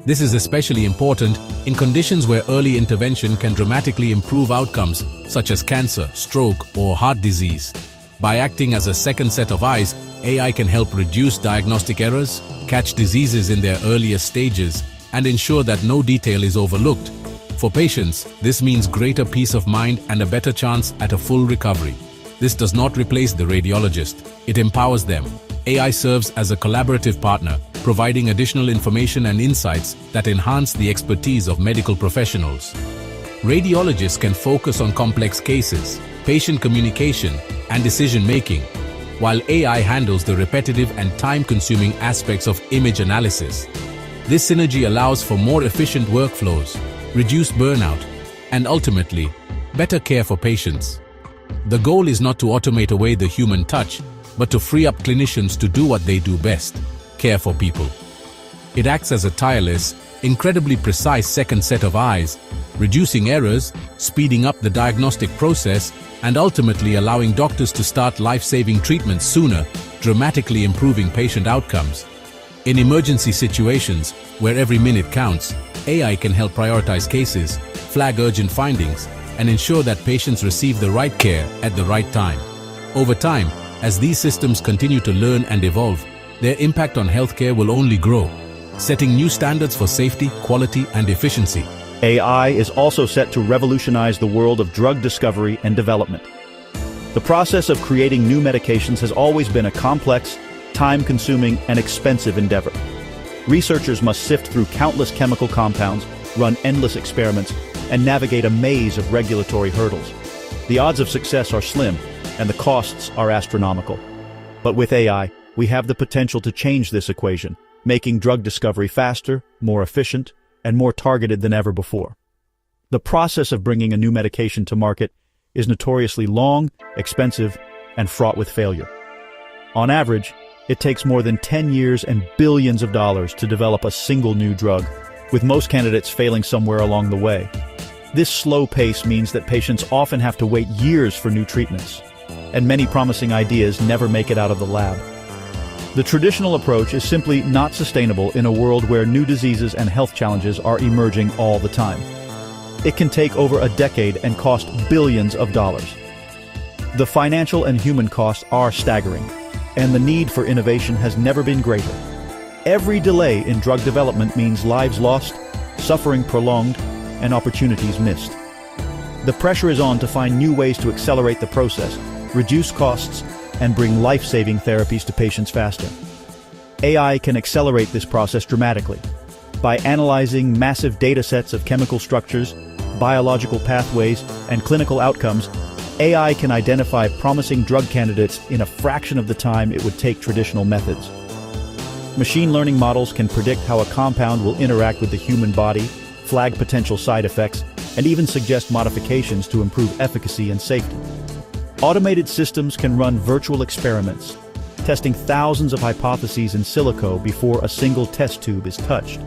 This is especially important in conditions where early intervention can dramatically improve outcomes, such as cancer, stroke, or heart disease. By acting as a second set of eyes, AI can help reduce diagnostic errors, catch diseases in their earliest stages, and ensure that no detail is overlooked. For patients, this means greater peace of mind and a better chance at a full recovery. This does not replace the radiologist, it empowers them. AI serves as a collaborative partner, providing additional information and insights that enhance the expertise of medical professionals. Radiologists can focus on complex cases, patient communication, and decision-making, while AI handles the repetitive and time-consuming aspects of image analysis. This synergy allows for more efficient workflows, reduced burnout, and ultimately, better care for patients. The goal is not to automate away the human touch, but to free up clinicians to do what they do best: care for people. It acts as a tireless, incredibly precise second set of eyes, reducing errors, speeding up the diagnostic process, and ultimately allowing doctors to start life-saving treatments sooner, dramatically improving patient outcomes. In emergency situations, where every minute counts, AI can help prioritize cases, flag urgent findings, and ensure that patients receive the right care at the right time. Over time, as these systems continue to learn and evolve, their impact on healthcare will only grow, setting new standards for safety, quality, and efficiency. AI is also set to revolutionize the world of drug discovery and development. The process of creating new medications has always been a complex, time-consuming, and expensive endeavor. Researchers must sift through countless chemical compounds, run endless experiments, and navigate a maze of regulatory hurdles. The odds of success are slim, and the costs are astronomical. But with AI, we have the potential to change this equation, making drug discovery faster, more efficient, and more targeted than ever before. The process of bringing a new medication to market is notoriously long, expensive, and fraught with failure. On average, It takes more than 10 years and billions of dollars to develop a single new drug, with most candidates failing somewhere along the way. This slow pace means that patients often have to wait years for new treatments, and many promising ideas never make it out of the lab. The traditional approach is simply not sustainable in a world where new diseases and health challenges are emerging all the time. It can take over a decade and cost billions of dollars. The financial and human costs are staggering, and the need for innovation has never been greater. Every delay in drug development means lives lost, suffering prolonged, and opportunities missed. The pressure is on to find new ways to accelerate the process, reduce costs, and bring life-saving therapies to patients faster. AI can accelerate this process dramatically. By analyzing massive data sets of chemical structures, biological pathways, and clinical outcomes, AI can identify promising drug candidates in a fraction of the time it would take traditional methods. Machine learning models can predict how a compound will interact with the human body, flag potential side effects, and even suggest modifications to improve efficacy and safety. Automated systems can run virtual experiments, testing thousands of hypotheses in silico before a single test tube is touched.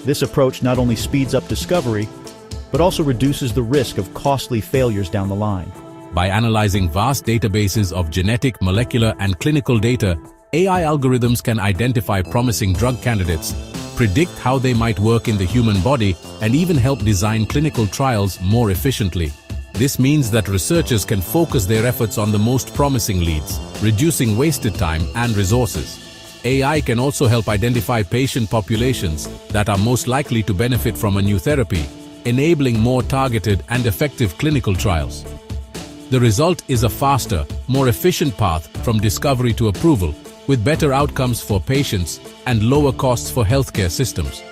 This approach not only speeds up discovery, but also reduces the risk of costly failures down the line. By analyzing vast databases of genetic, molecular, and clinical data, AI algorithms can identify promising drug candidates, predict how they might work in the human body, and even help design clinical trials more efficiently. This means that researchers can focus their efforts on the most promising leads, reducing wasted time and resources. AI can also help identify patient populations that are most likely to benefit from a new therapy, enabling more targeted and effective clinical trials. The result is a faster, more efficient path from discovery to approval, with better outcomes for patients and lower costs for healthcare systems.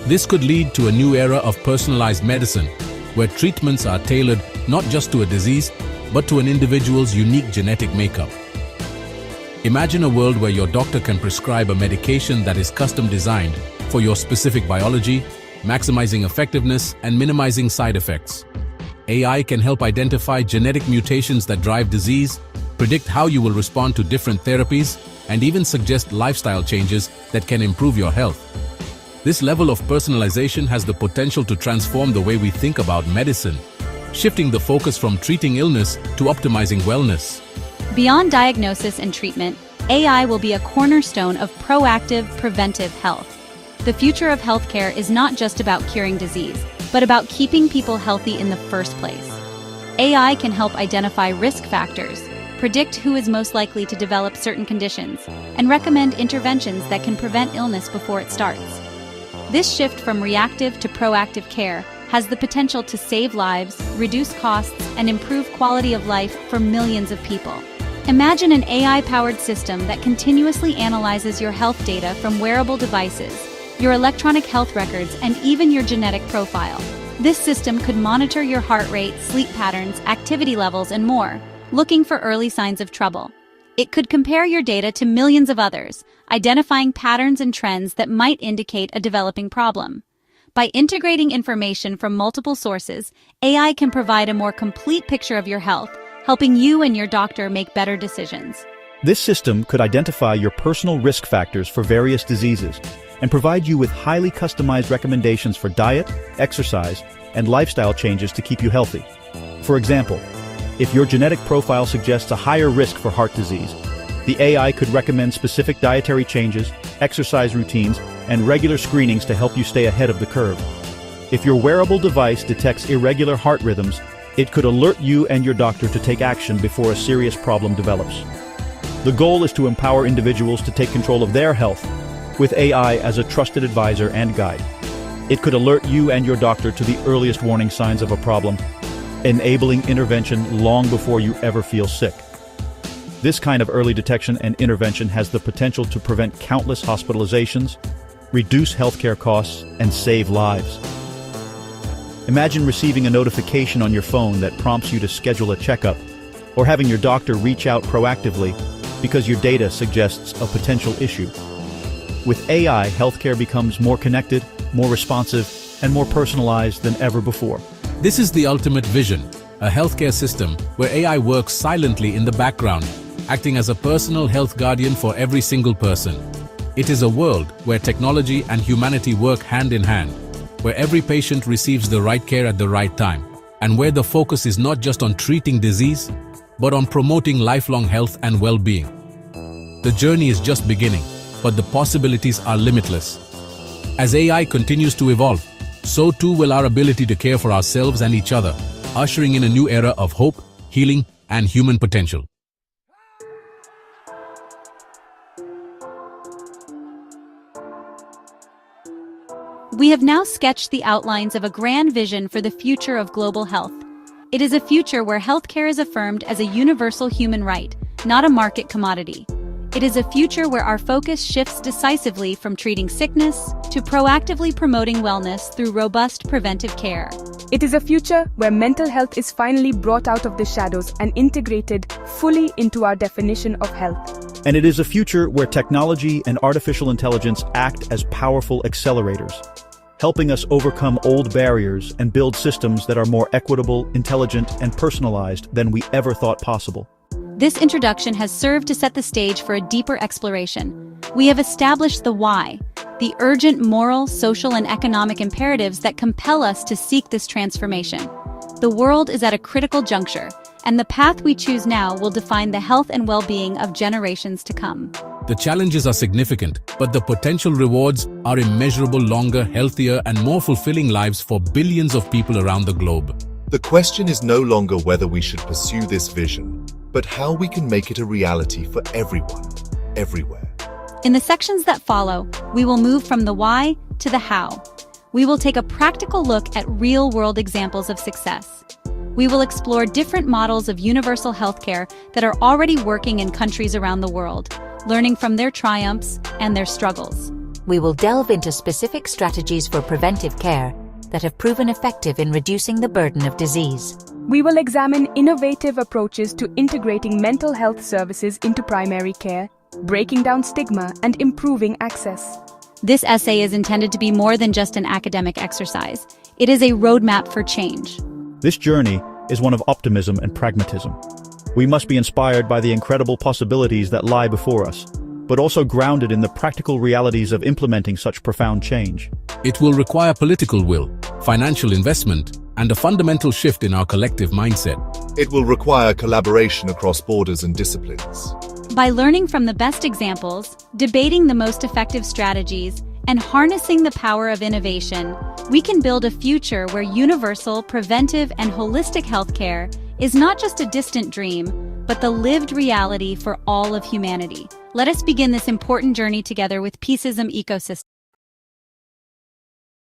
This could lead to a new era of personalized medicine, where treatments are tailored not just to a disease, but to an individual's unique genetic makeup. Imagine a world where your doctor can prescribe a medication that is custom designed for your specific biology, maximizing effectiveness and minimizing side effects. AI can help identify genetic mutations that drive disease, predict how you will respond to different therapies, and even suggest lifestyle changes that can improve your health. This level of personalization has the potential to transform the way we think about medicine, shifting the focus from treating illness to optimizing wellness. Beyond diagnosis and treatment, AI will be a cornerstone of proactive, preventive health. The future of healthcare is not just about curing disease, but about keeping people healthy in the first place. AI can help identify risk factors, predict who is most likely to develop certain conditions, and recommend interventions that can prevent illness before it starts. This shift from reactive to proactive care has the potential to save lives, reduce costs, and improve quality of life for millions of people. Imagine an AI-powered system that continuously analyzes your health data from wearable devices, your electronic health records, and even your genetic profile. This system could monitor your heart rate, sleep patterns, activity levels, and more, looking for early signs of trouble. It could compare your data to millions of others, identifying patterns and trends that might indicate a developing problem. By integrating information from multiple sources, AI can provide a more complete picture of your health, helping you and your doctor make better decisions. This system could identify your personal risk factors for various diseases and provide you with highly customized recommendations for diet, exercise, and lifestyle changes to keep you healthy. For example, if your genetic profile suggests a higher risk for heart disease, the AI could recommend specific dietary changes, exercise routines, and regular screenings to help you stay ahead of the curve. If your wearable device detects irregular heart rhythms, it could alert you and your doctor to take action before a serious problem develops. The goal is to empower individuals to take control of their health, with AI as a trusted advisor and guide. It could alert you and your doctor to the earliest warning signs of a problem, enabling intervention long before you ever feel sick. This kind of early detection and intervention has the potential to prevent countless hospitalizations, reduce healthcare costs, and save lives. Imagine receiving a notification on your phone that prompts you to schedule a checkup, or having your doctor reach out proactively because your data suggests a potential issue. With AI, healthcare becomes more connected, more responsive, and more personalized than ever before. This is the ultimate vision, a healthcare system where AI works silently in the background, acting as a personal health guardian for every single person. It is a world where technology and humanity work hand in hand, where every patient receives the right care at the right time, and where the focus is not just on treating disease, but on promoting lifelong health and well-being. The journey is just beginning, but the possibilities are limitless. As AI continues to evolve, so too will our ability to care for ourselves and each other, ushering in a new era of hope, healing, and human potential. We have now sketched the outlines of a grand vision for the future of global health. It is a future where healthcare is affirmed as a universal human right, not a market commodity. It is a future where our focus shifts decisively from treating sickness to proactively promoting wellness through robust preventive care. It is a future where mental health is finally brought out of the shadows and integrated fully into our definition of health. And it is a future where technology and artificial intelligence act as powerful accelerators, helping us overcome old barriers and build systems that are more equitable, intelligent, and personalized than we ever thought possible. This introduction has served to set the stage for a deeper exploration. We have established the why, the urgent moral, social, and economic imperatives that compel us to seek this transformation. The world is at a critical juncture, and the path we choose now will define the health and well-being of generations to come. The challenges are significant, but the potential rewards are immeasurable: longer, healthier, and more fulfilling lives for billions of people around the globe. The question is no longer whether we should pursue this vision, but how we can make it a reality for everyone, everywhere. In the sections that follow, we will move from the why to the how. We will take a practical look at real-world examples of success. We will explore different models of universal healthcare that are already working in countries around the world, learning from their triumphs and their struggles. We will delve into specific strategies for preventive care that have proven effective in reducing the burden of disease. We will examine innovative approaches to integrating mental health services into primary care, breaking down stigma and improving access. This essay is intended to be more than just an academic exercise. It is a roadmap for change. This journey is one of optimism and pragmatism. We must be inspired by the incredible possibilities that lie before us, but also grounded in the practical realities of implementing such profound change. It will require political will, financial investment, and a fundamental shift in our collective mindset. It will require collaboration across borders and disciplines. By learning from the best examples, debating the most effective strategies, and harnessing the power of innovation, we can build a future where universal, preventive, and holistic healthcare is not just a distant dream, but the lived reality for all of humanity. Let us begin this important journey together with Peaceism Ecosystem.